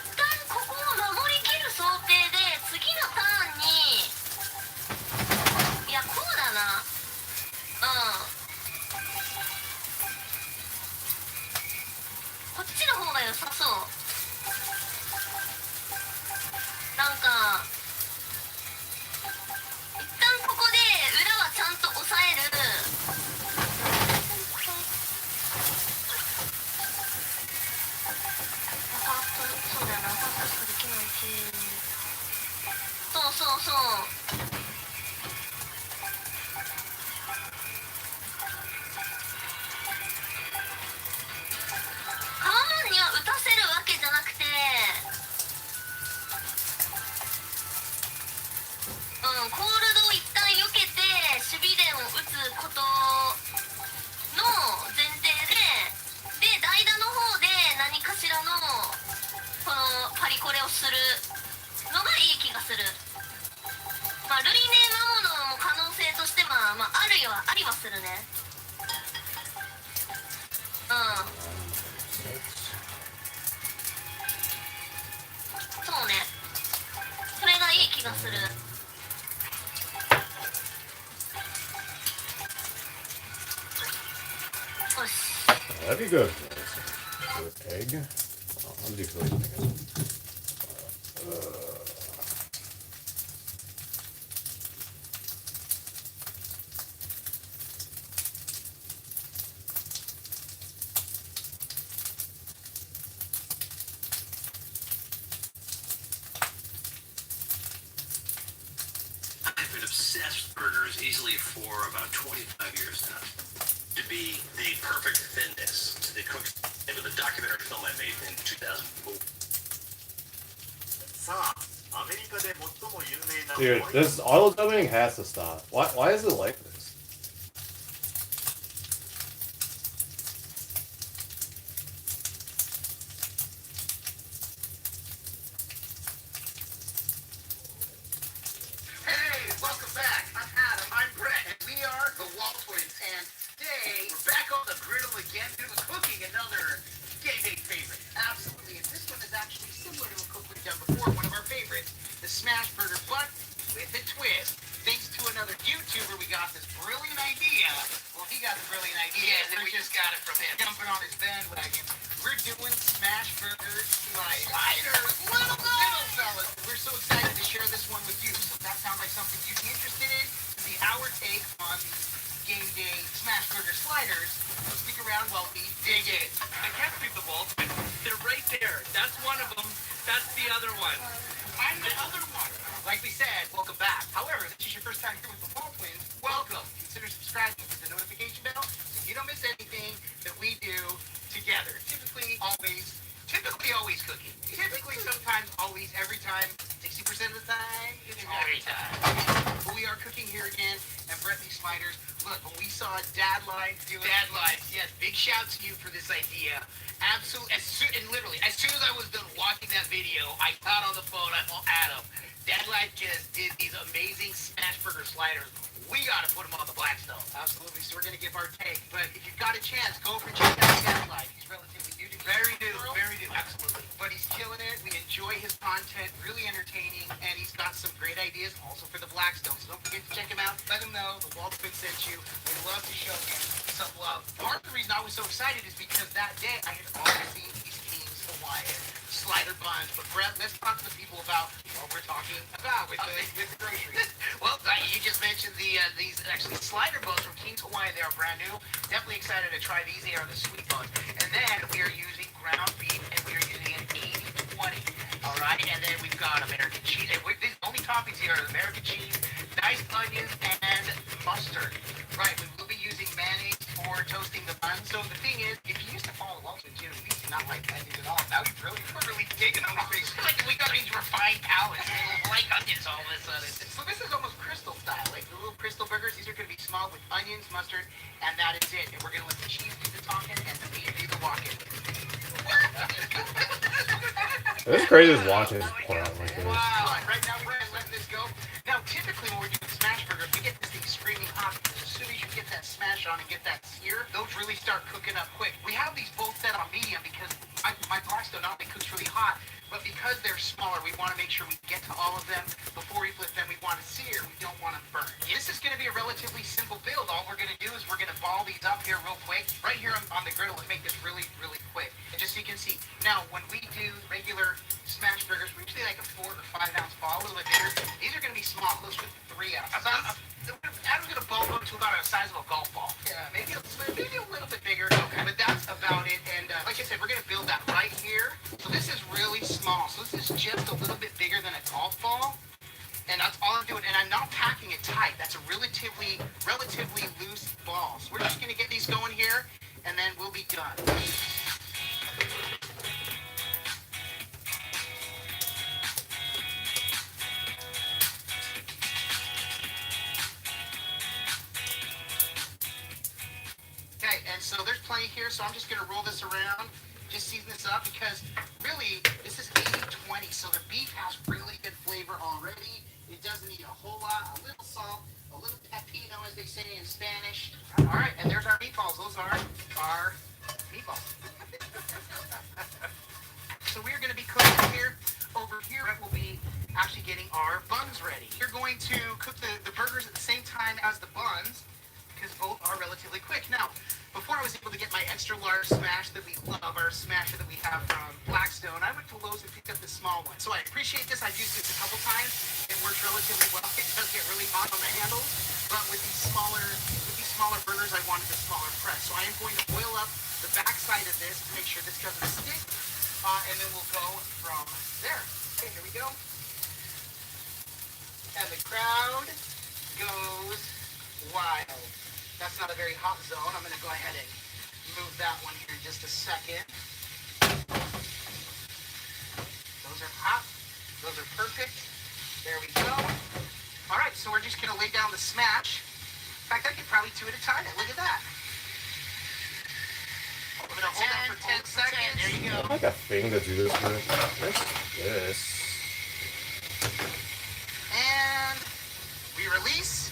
ここを守りきる想定で次のターンにいやこうだなこっちの方が良さそう。なんか一旦ここで裏はちゃんと押さえる。そうだよな、ファーストしかできないし。そうそうそう。カワマンには打たせるわけじゃなくて、コールドを一旦避けて守備電を打つことの前提で代打の方で何かしらのこのパリコレをするのがいい気がする。まあルイネ魔物も可能性としてありはするね。そうね、それがいい気がする。よし。 That'd be good. With egg. I'll do glazing. I've been obsessed with burgers easily for about 25 years now. To be the perfect thinness to the cook's into the documentary film I made in 2004. Dude, this auto dubbing has to stop. Why is it like this? Hey, welcome back. I'm Adam. I'm Brett, and we are the Wall Twins. And today we're back on the griddle again, doing cooking another game day favorite. Absolutely, and this one is actually similar to a cook we've done before. One of our favorites, the Smash Burger, but with a twist. Thanks to another YouTuber, we got this brilliant idea. Well, he got the brilliant idea, and we just got it from him. Jumping on his bandwagon. We're doing Smash Burger sliders. Little fellas. We're so excited to share this one with you. So if that sounds like something you'd be interested in, to be our take on game day Smash Burger sliders. So stick around while we dig in. I can't speak the Wall Twins. They're right there. That's one of them. That's the other one. I'm the other one. Like we said, welcome back. However, if this is your first time here with the Wall Twins, welcome. Consider subscribing to the notification bell so you don't miss anything that we do together. Typically, always, 2 typically always cooking. Typically, sometimes, always, every time, 60% of the time, every time. But we are cooking here again, and Brett, these sliders. Look, when we saw Dad Life do it. Dad Life, yes. Big shout to you for this idea. Absolutely, and literally, as soon as I was done watching that video, I got on the phone, I called Adam. Dad Life just did these amazing smash burger sliders. We gotta put them on the Blackstone. Absolutely, so we're gonna give our take. But if you've got a chance, go over and check out Dad Life. He's relatively new to very new, absolutely. But he's killing it. We enjoy his content, really entertaining, and he's got some great ideas also for the Blackstone. So don't forget to check him out. Let him know the Walt Twin sent you. We love to show him some love. Part of the reason I was so excited is because that day I had already seen these King's Hawaiian slider buns. But Brett, let's talk to the people about what we're talking about with the groceries. Well, you just mentioned these actually slider buns from King's Hawaiian. They are brand new. Definitely excited to try these. They are the sweet buns. And then we are using ground beef, and we are using an 80-20. All right, and then we've got American cheese. And the only toppings here are American cheese, diced onions, and mustard. Right, we will be using mayonnaise for toasting the buns. So the thing is, if you used to follow along with Jim, we did not like onions at all. Now we're really digging on these things. Like we got these refined palates. We don't like onions all of a sudden. So this is almost crystal style, like the little crystal burgers. These are going to be small with onions, mustard, and that is it. And we're going to let the cheese do the talking and the meat do the walking. It's crazy just watching this play out like this. Wow. Right now we're going to let this go. Now typically when we're doing smash burgers, we get this thing screaming hot because as soon as you get that smash on and get that sear, those really start cooking up quick. We have these both set on medium because my Blackstone not only cooks really hot, but because they're smaller, we want to make sure we get to all of them before we flip them. We want to sear, we don't want to burn. This is going to be a relatively simple build. All we're going to do is we're going to ball these up here real quick, right here on the griddle, and make this really, really quick. And just so you can see, now when we do regular smash burgers, we're usually like a 4 to 5 ounce ball, a little bit bigger. These are going to be small, close to 3 ounces. Adam's going to ball them to about the size of a golf ball. Yeah, maybe a little bit bigger, but that's about it. And like I said, we're going to build that right here. So this is really small. So this is just a little bit bigger than a golf ball. And that's all I'm doing. And I'm not packing it tight. That's a relatively loose ball. So we're just going to get these going here, and then we'll be done. Okay, and so there's plenty here, so I'm just going to roll this around, just season this up, because really, this is 80-20, so the beef has really good flavor already. It doesn't need a whole lot, a little salt, a little pepino, as they say in Spanish. All right, and there's our meatballs. Those are our meatballs. So we're going to be cooking here. Over here, we'll be actually getting our buns ready. You're going to cook the burgers at the same time as the buns, because both are relatively quick. Now, before I was able to get my extra large smash that we love, our smasher that we have from Blackstone, I went to Lowe's and picked up this small one. So I appreciate this. I've used this a couple times. It works relatively well. It does get really hot on the handles, but with these smaller burgers, I wanted the smaller press. So I am going to oil up the back side of this to make sure this doesn't stick, and then we'll go from there. Okay, here we go. And the crowd goes wild. That's not a very hot zone. I'm going to go ahead and move that one here in just a second. Those are hot. Those are perfect. There we go. All right, so we're just going to lay down the smash. In fact, I could probably do it at a time. Look at that. We're going to hold that for 10 seconds. There you go. Like a thing to do this with. What's this? And we release.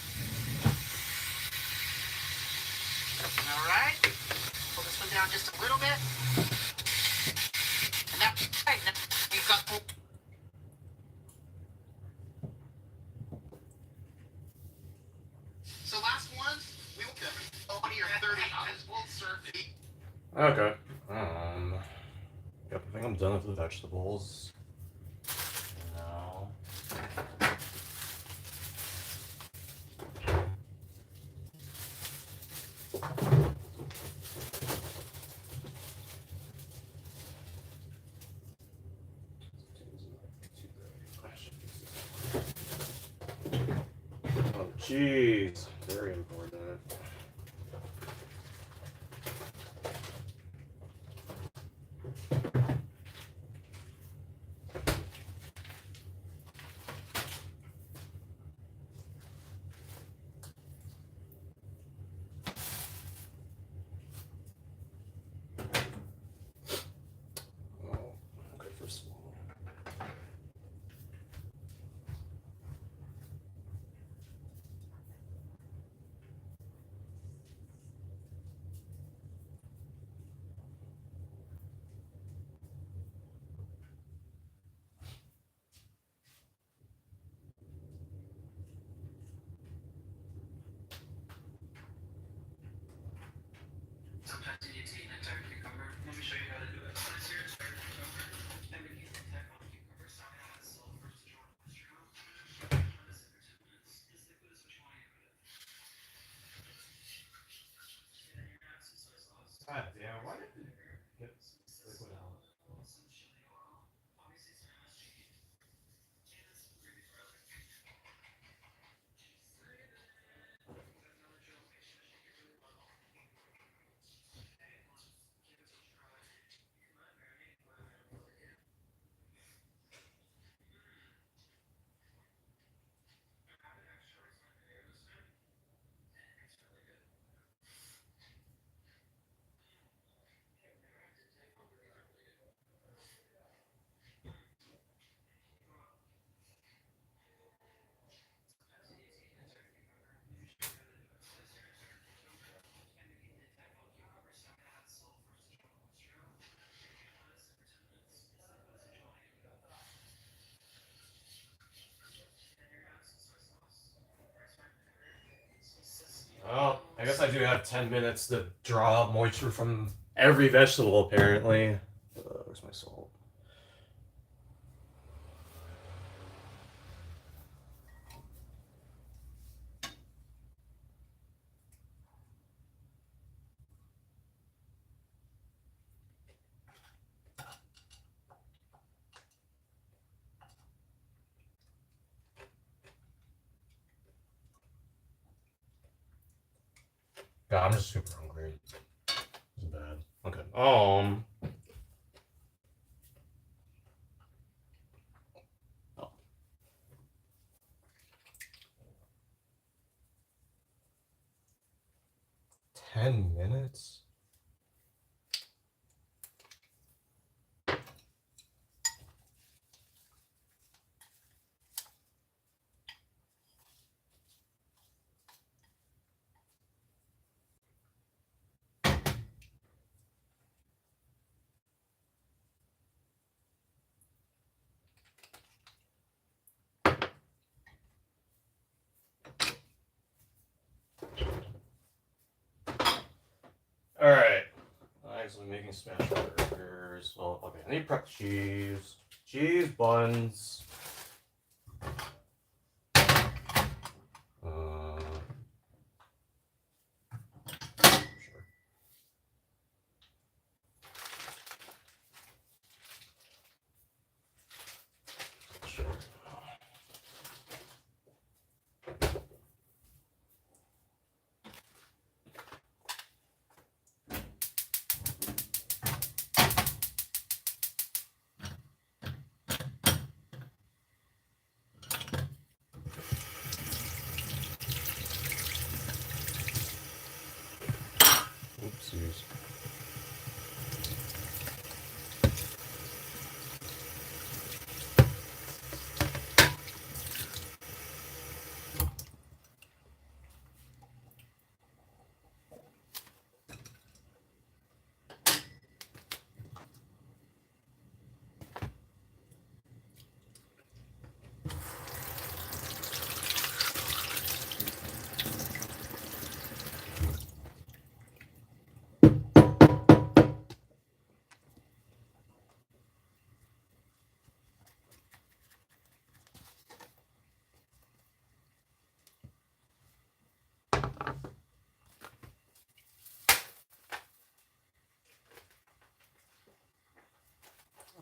All right. Pull this one down just a little bit. And that's right. We've got. So last one, we will go on here 30 minutes. We'll serve it. Okay. Yep, I think I'm done with the vegetables. Now. Oh, jeez. Very important. Well, I guess I do have 10 minutes to draw out moisture from every vegetable, apparently. Where's my salt? God, I'm just super hungry. It's bad. Okay. 10 minutes? Alright. I'm making smash burgers. Well, okay, I need prep cheese. Cheese buns. Sure. Sure. Oopsies.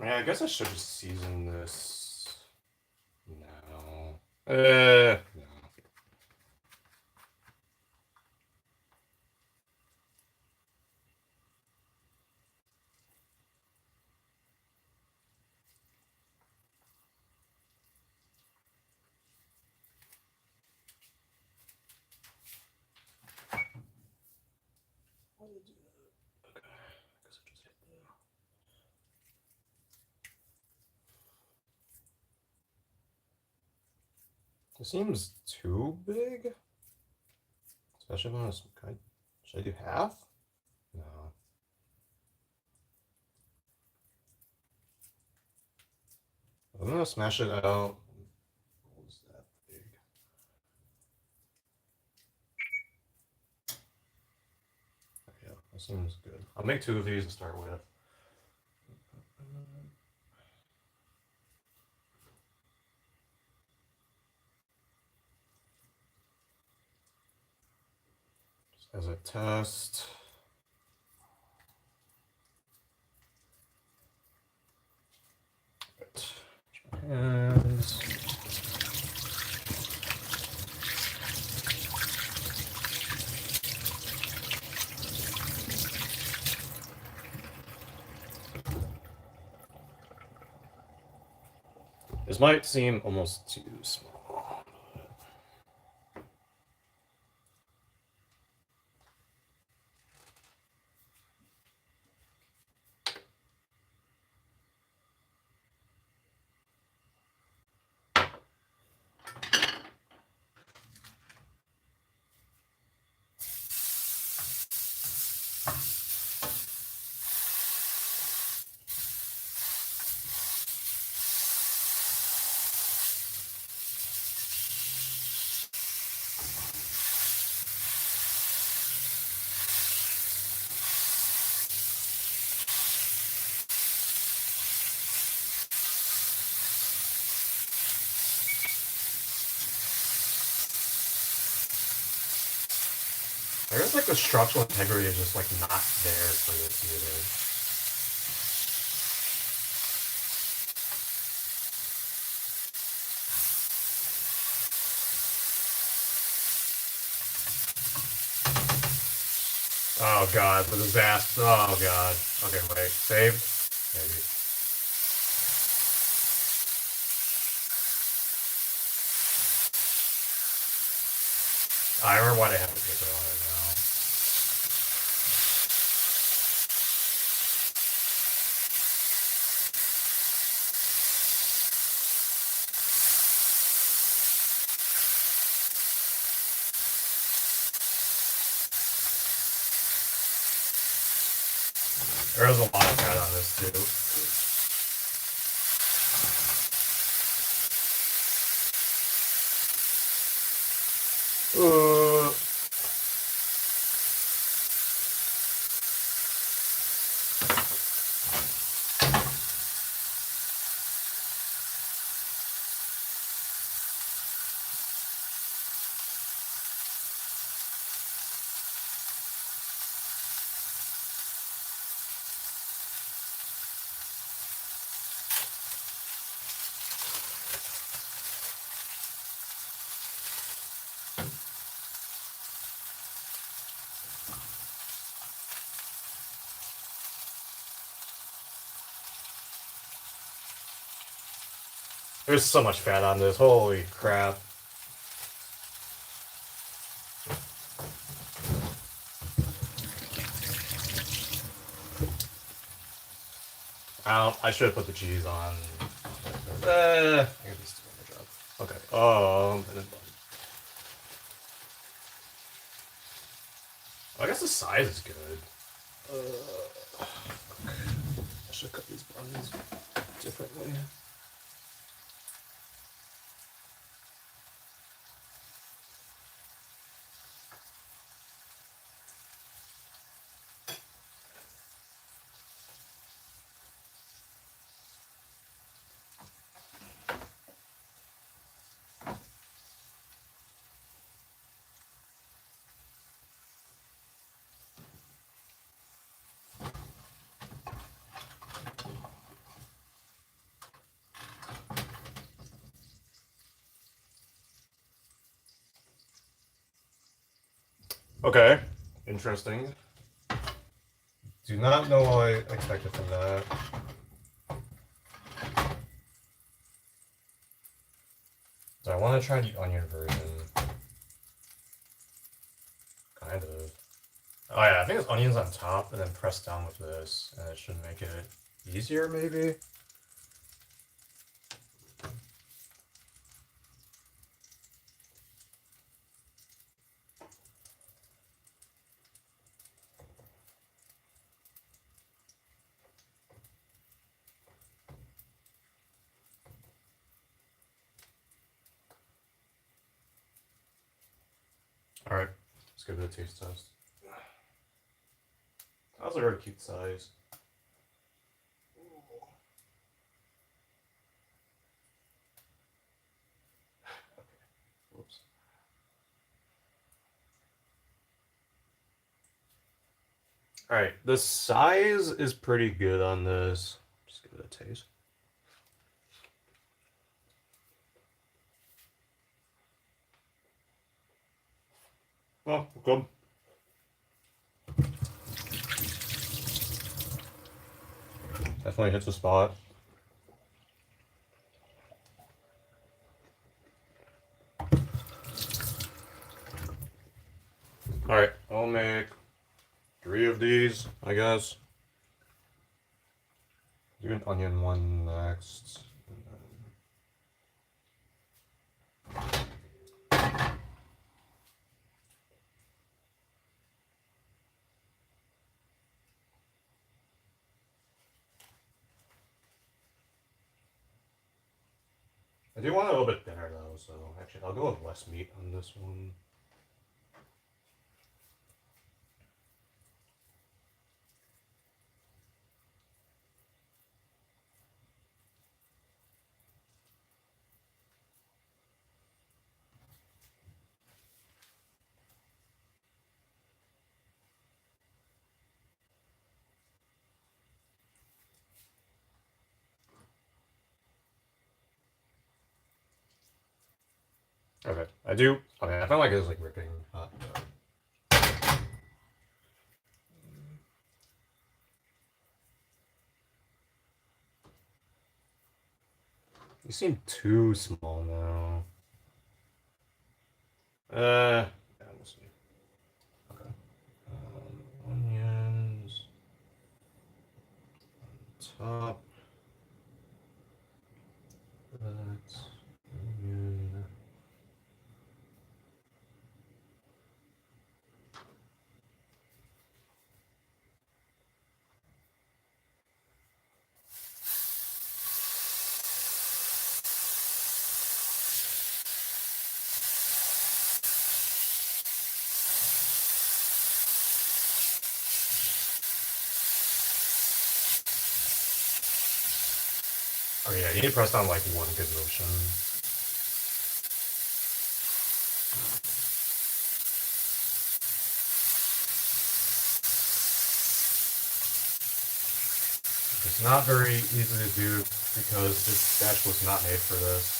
I guess I should just season this now. No. Why did I do that? Okay, I guess I just hit the. It seems too big. Especially when it's. Should I do half? No. I'm gonna smash it out. What was that big? Yeah, that seems good. I'll make 2 of these to start with. Just as a test. Right. Hands. This might seem almost too small. I guess like the structural integrity is just like not there for this either. Oh god, the disaster. Oh god. Okay, wait. Saved? Maybe. I remember why they have the paper on it now. There was a lot of fat on this too. There's so much fat on this. Holy crap. I should have put the cheese on. I guess it's still on the job. Okay. And then I guess the size is good. I should cut these buns differently. Okay, interesting. Do not know what I expected from that. So I want to try the onion version. Kind of. Oh yeah, I think it's onions on top and then pressed down with this, and it should make it easier maybe? Alright, let's give it a taste test. That was a very cute size. Whoops. Alright, the size is pretty good on this. Just give it a taste. Oh, good. Definitely hits the spot. Alright, I'll make 3 of these, I guess. Do an onion one next. I do want it a little bit thinner though, so actually I'll go with less meat on this one. Okay, I do. Okay, I felt like it was like ripping hot. You seem too small now. Yeah, we'll see. Okay. Onions. Top. That. Onion. Oh yeah, you need to press down like one good motion. It's not very easy to do because this batch was not made for this.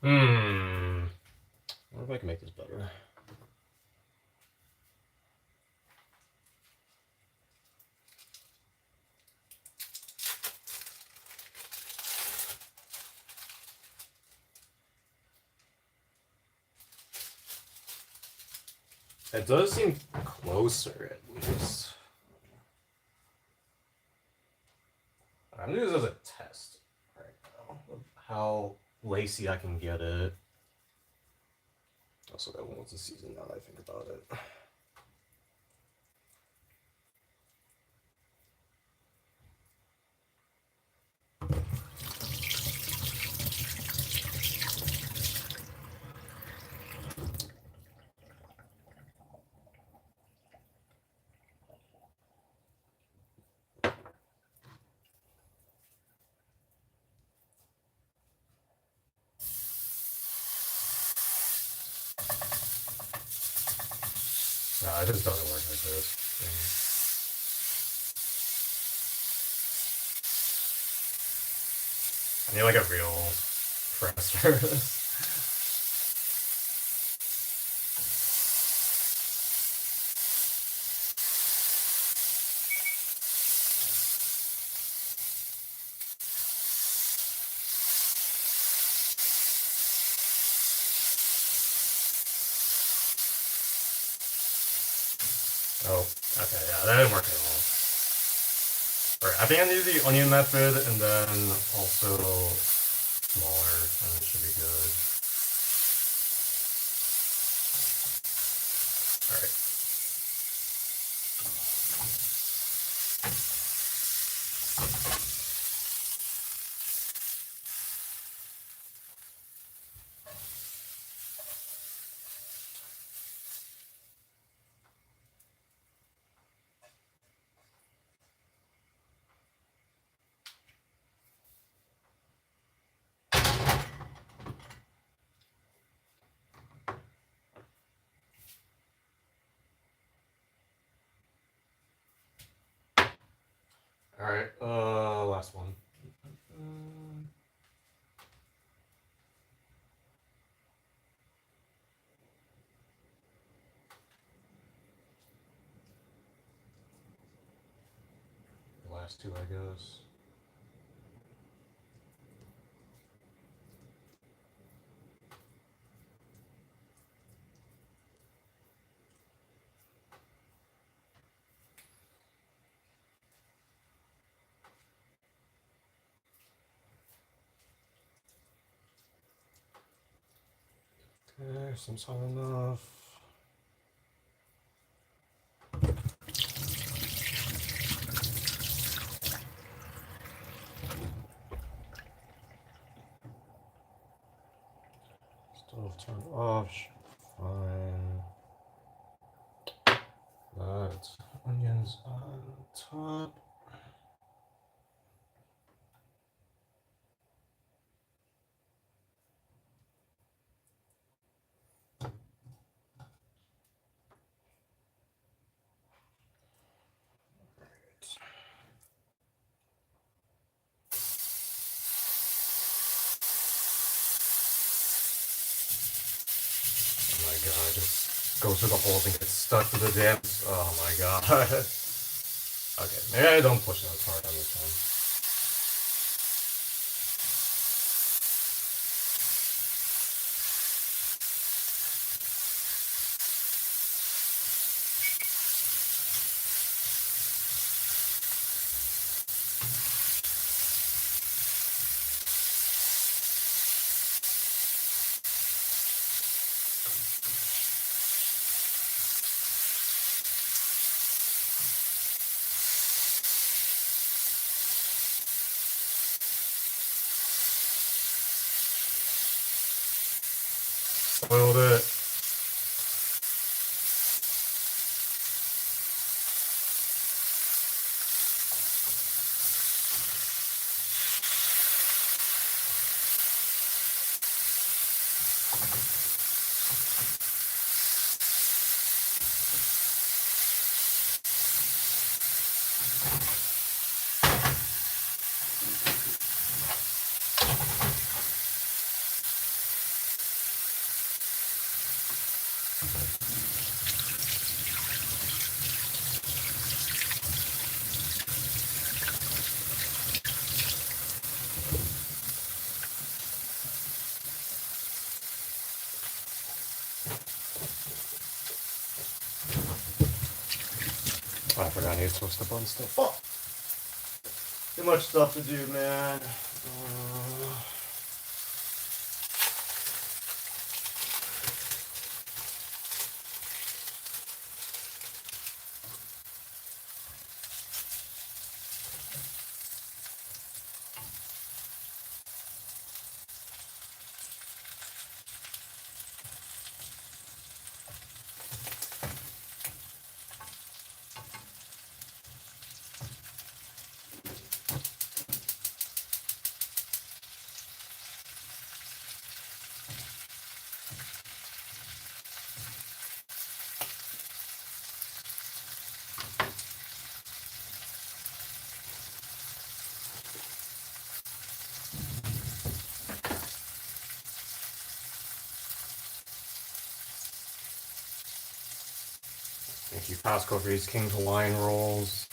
I wonder if I can make this better. It does seem closer, at least. I'm gonna do this as a test right now of how lacy I can get it. Also, that one was a season now that I think about it. Nah, it just doesn't work like this. I need like a real press for this. Oh, okay, yeah, that didn't work at all. Alright, I think I need to do the onion method and then also smaller, and it should be good. Alright. Alright, last one. The last two, I guess. seems hot enough. Stove turned off. Fine. That's onions on top. Oh my god, just goes through the holes and gets stuck to the dams. Oh my god. Okay, maybe I don't push it as hard on this one. Spoiled it. Oh, I forgot I need to switch the bun stuff. Oh! Too much stuff to do, man. Thank you, Costco, for these King's Hawaiian rolls.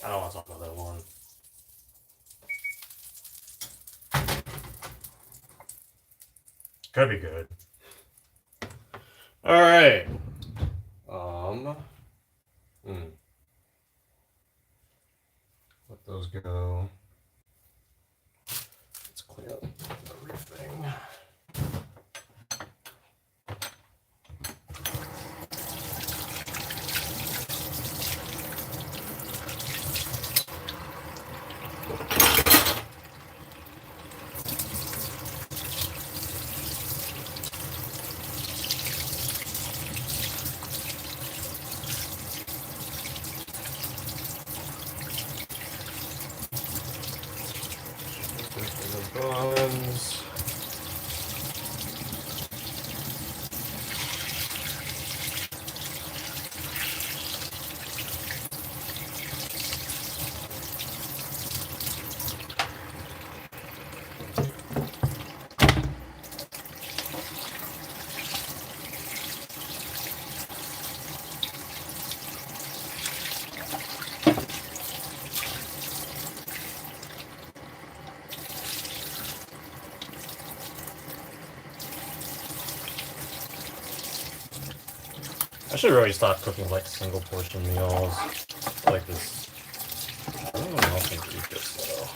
I don't want to talk about that one. Could be good. All right. Let those go. Let's clean up everything. Buns. I should really stop cooking like single portion meals. Like this. I don't know how else I can eat this though.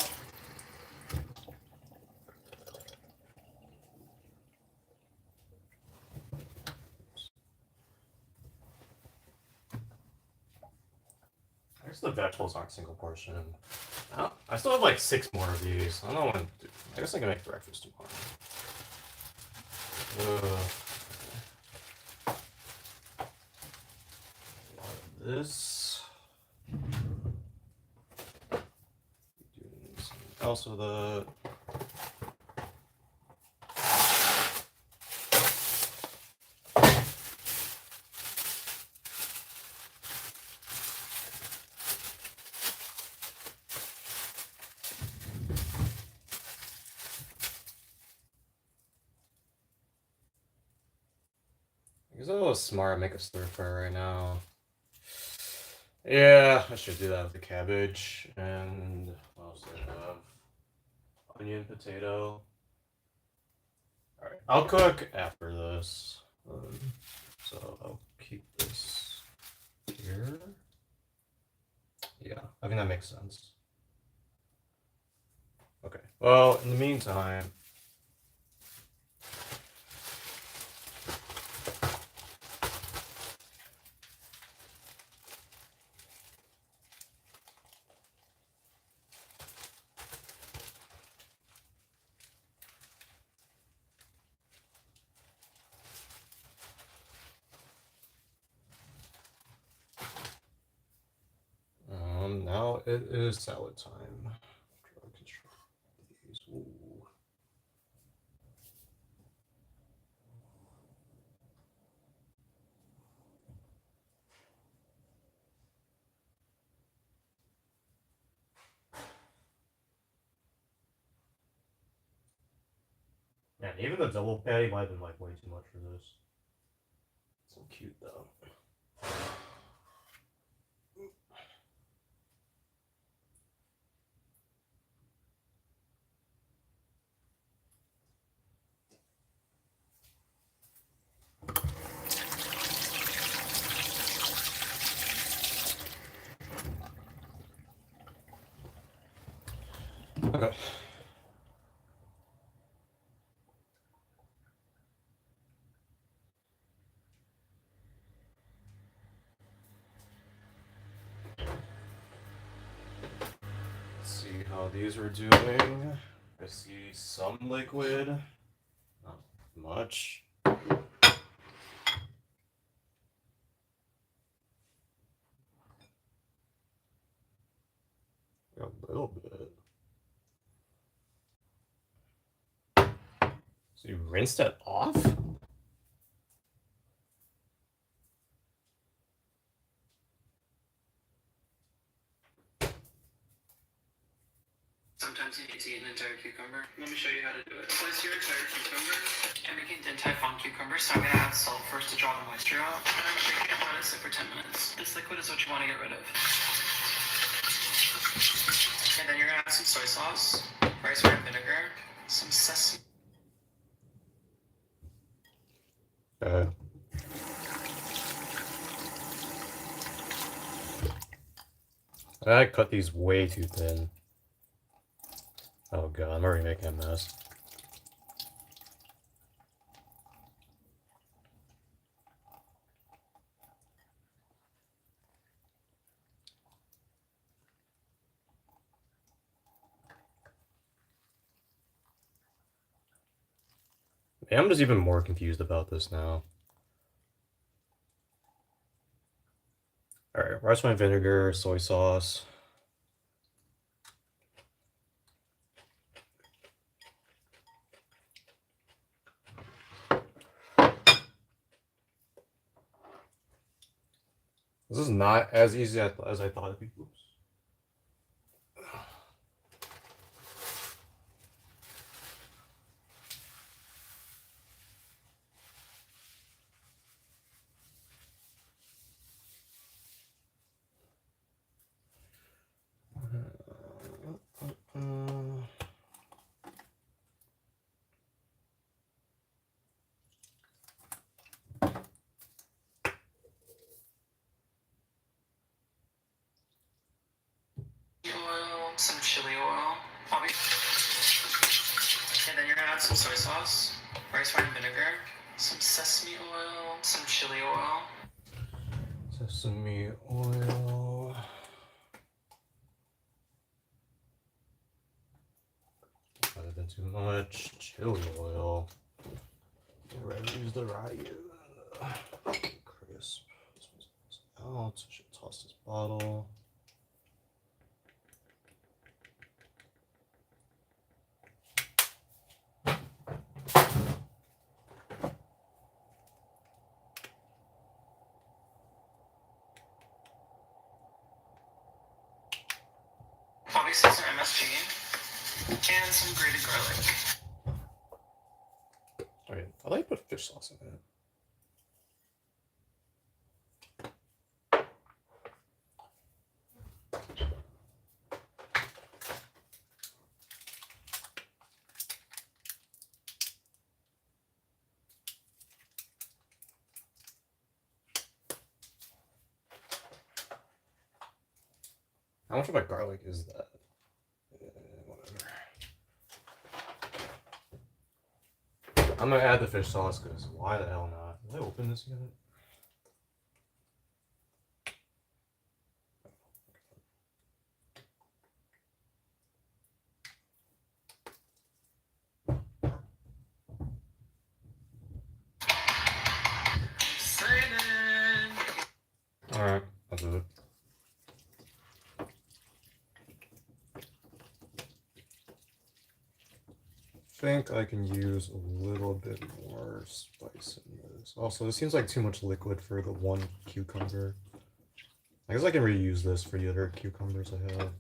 I guess the vegetables aren't single portion. I still have like 6 more of these. I don't know what to do. I guess I can make breakfast tomorrow. A lot of this. Also the I guess I was smart to make a stir fry right now. Yeah, I should do that with the cabbage and what else do I have? Onion, potato. Alright, I'll cook after this. So I'll keep this here. Yeah, I think that makes sense. Okay, well, in the meantime, now it is salad time. Try to construct these. Ooh. Man, even the double patty might have been like way too much for this. So cute though. Okay. Let's see how these are doing. I see some liquid, not much. A little bit. So you rinsed it off? Sometimes you need to eat an entire cucumber. Let me show you how to do it. Slice your entire cucumber. I'm making Din Tai Fung cucumber, so I'm gonna add salt first to draw the moisture out. And I'm shaking it, let it sit for 10 minutes. This liquid is what you want to get rid of. And then you're gonna add some soy sauce, rice wine vinegar, some sesame. I cut these way too thin. Oh god, I'm already making a mess. Man, I'm just even more confused about this now. Alright, rice wine vinegar, soy sauce. This is not as easy as I thought it'd be. Oops. chili oil. And then you're gonna add some soy sauce, rice wine vinegar, some sesame oil, some chili oil. Sesame oil. Might have been too much. Chili oil. Get ready to use the Ryu. Crisp. Out. Should toss this bottle. Obviously some MSG and some grated garlic. Okay, I like to put fish sauce in it. How much of a garlic is that? Whatever. I'm gonna add the fish sauce because why the hell not? Did I open this yet? Excited! Alright, that's it. I think I can use a little bit more spice in this. Also, this seems like too much liquid for the one cucumber. I guess I can reuse this for the other cucumbers I have.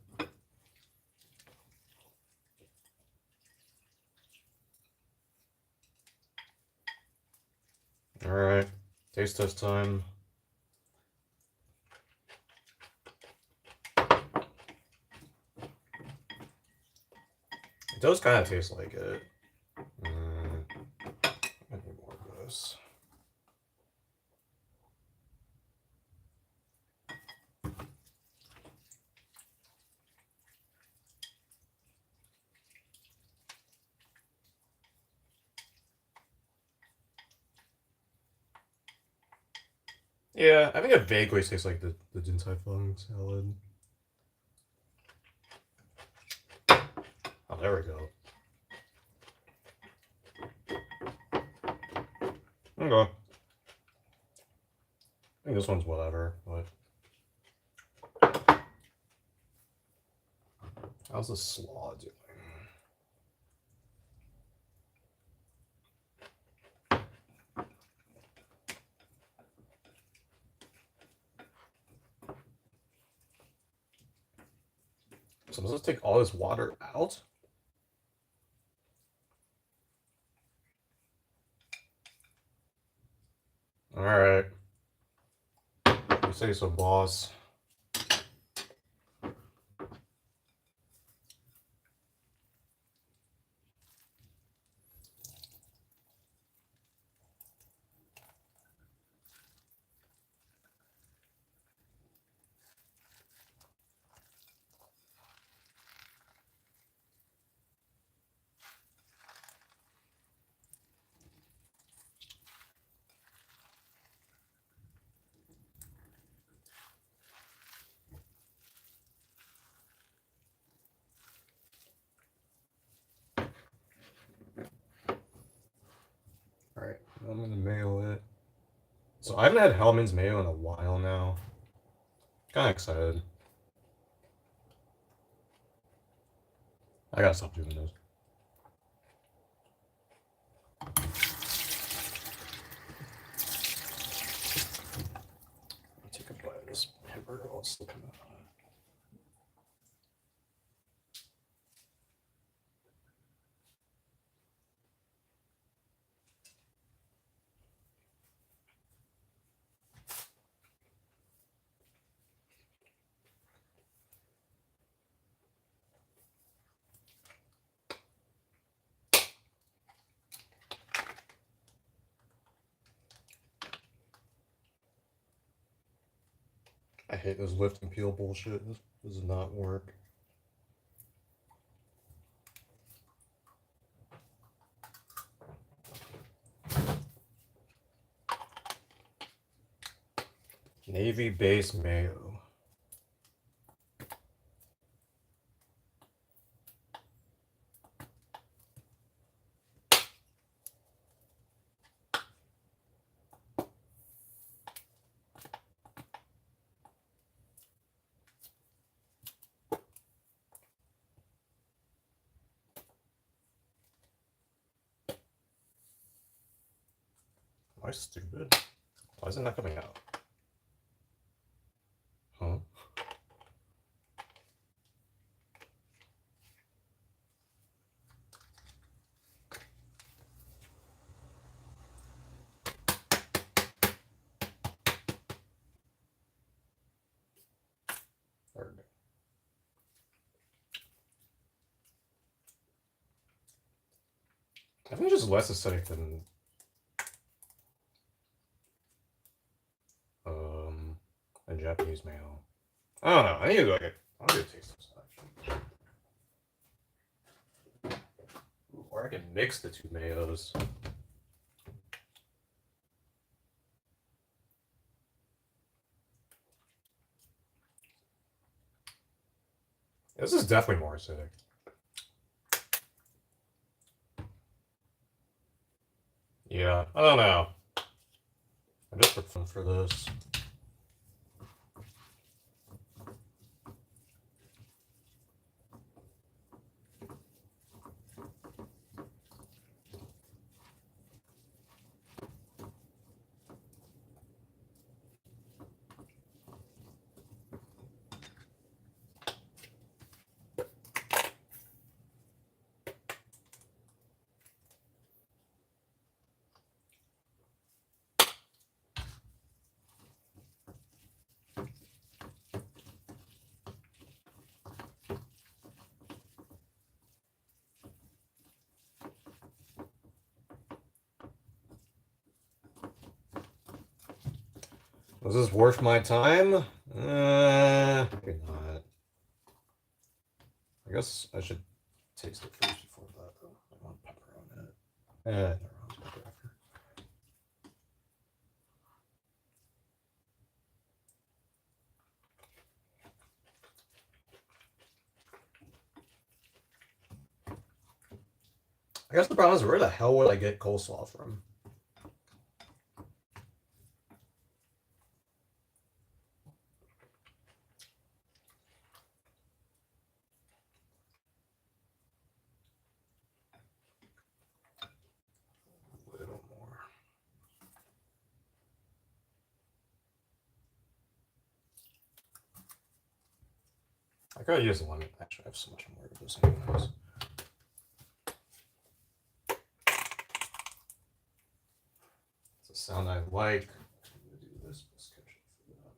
Alright, taste test time. It does kind of taste like it. I need more of this. Yeah, I think it vaguely tastes like the Din Tai Fung salad. Oh, there we go. Okay. I think this one's whatever, but how's the slaw doing? So does this take all this water out? Alright. You say so, boss. Alright, I'm gonna mayo it. So I haven't had Hellman's mayo in a while now. Kinda excited. I gotta stop doing this. Take a bite of this hamburger while it's still coming out. I hate this lift and peel bullshit. This does not work. Navy base mayo. Am I stupid? Why is it not coming out? Huh? There we go. I think it's just less acidic than Japanese mayo. I don't know. I need to like I'll get a taste this actually. Ooh, or I can mix the two mayos. This is definitely more acidic. Yeah, I don't know. I'm just for fun for this. Was this worth my time? Maybe not. I guess I should taste it first before that, though. I want pepper on it. Never mind, pepper after. I guess the problem is, where the hell would I get coleslaw from? A little more. I gotta use the lemon. Actually, I have so much more of this anyways. It's a sound I like. I'm gonna do this. Let's catch it for that.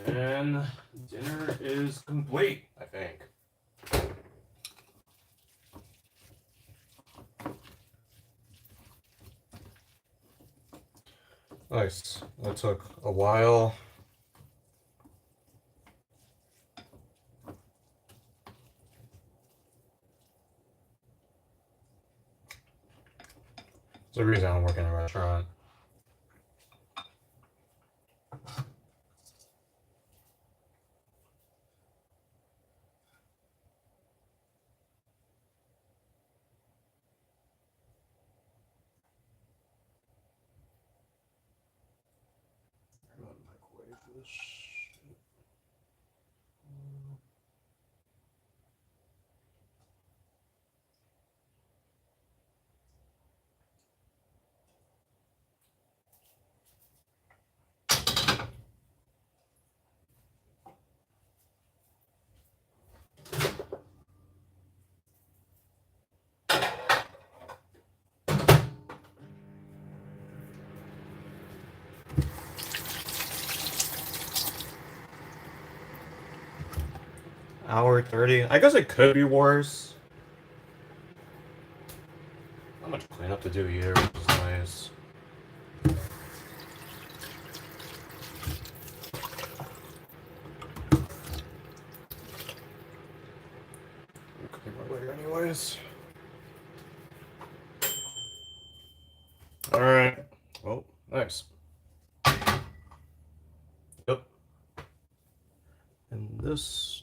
And dinner is complete, I think. Nice. That took a while. There's a reason I don't work in a restaurant. I'm gonna microwave this. Hour 30. I guess it could be worse. Not much cleanup to do here, which is nice. Clean my later anyways. Alright. Well, nice. Yep. And this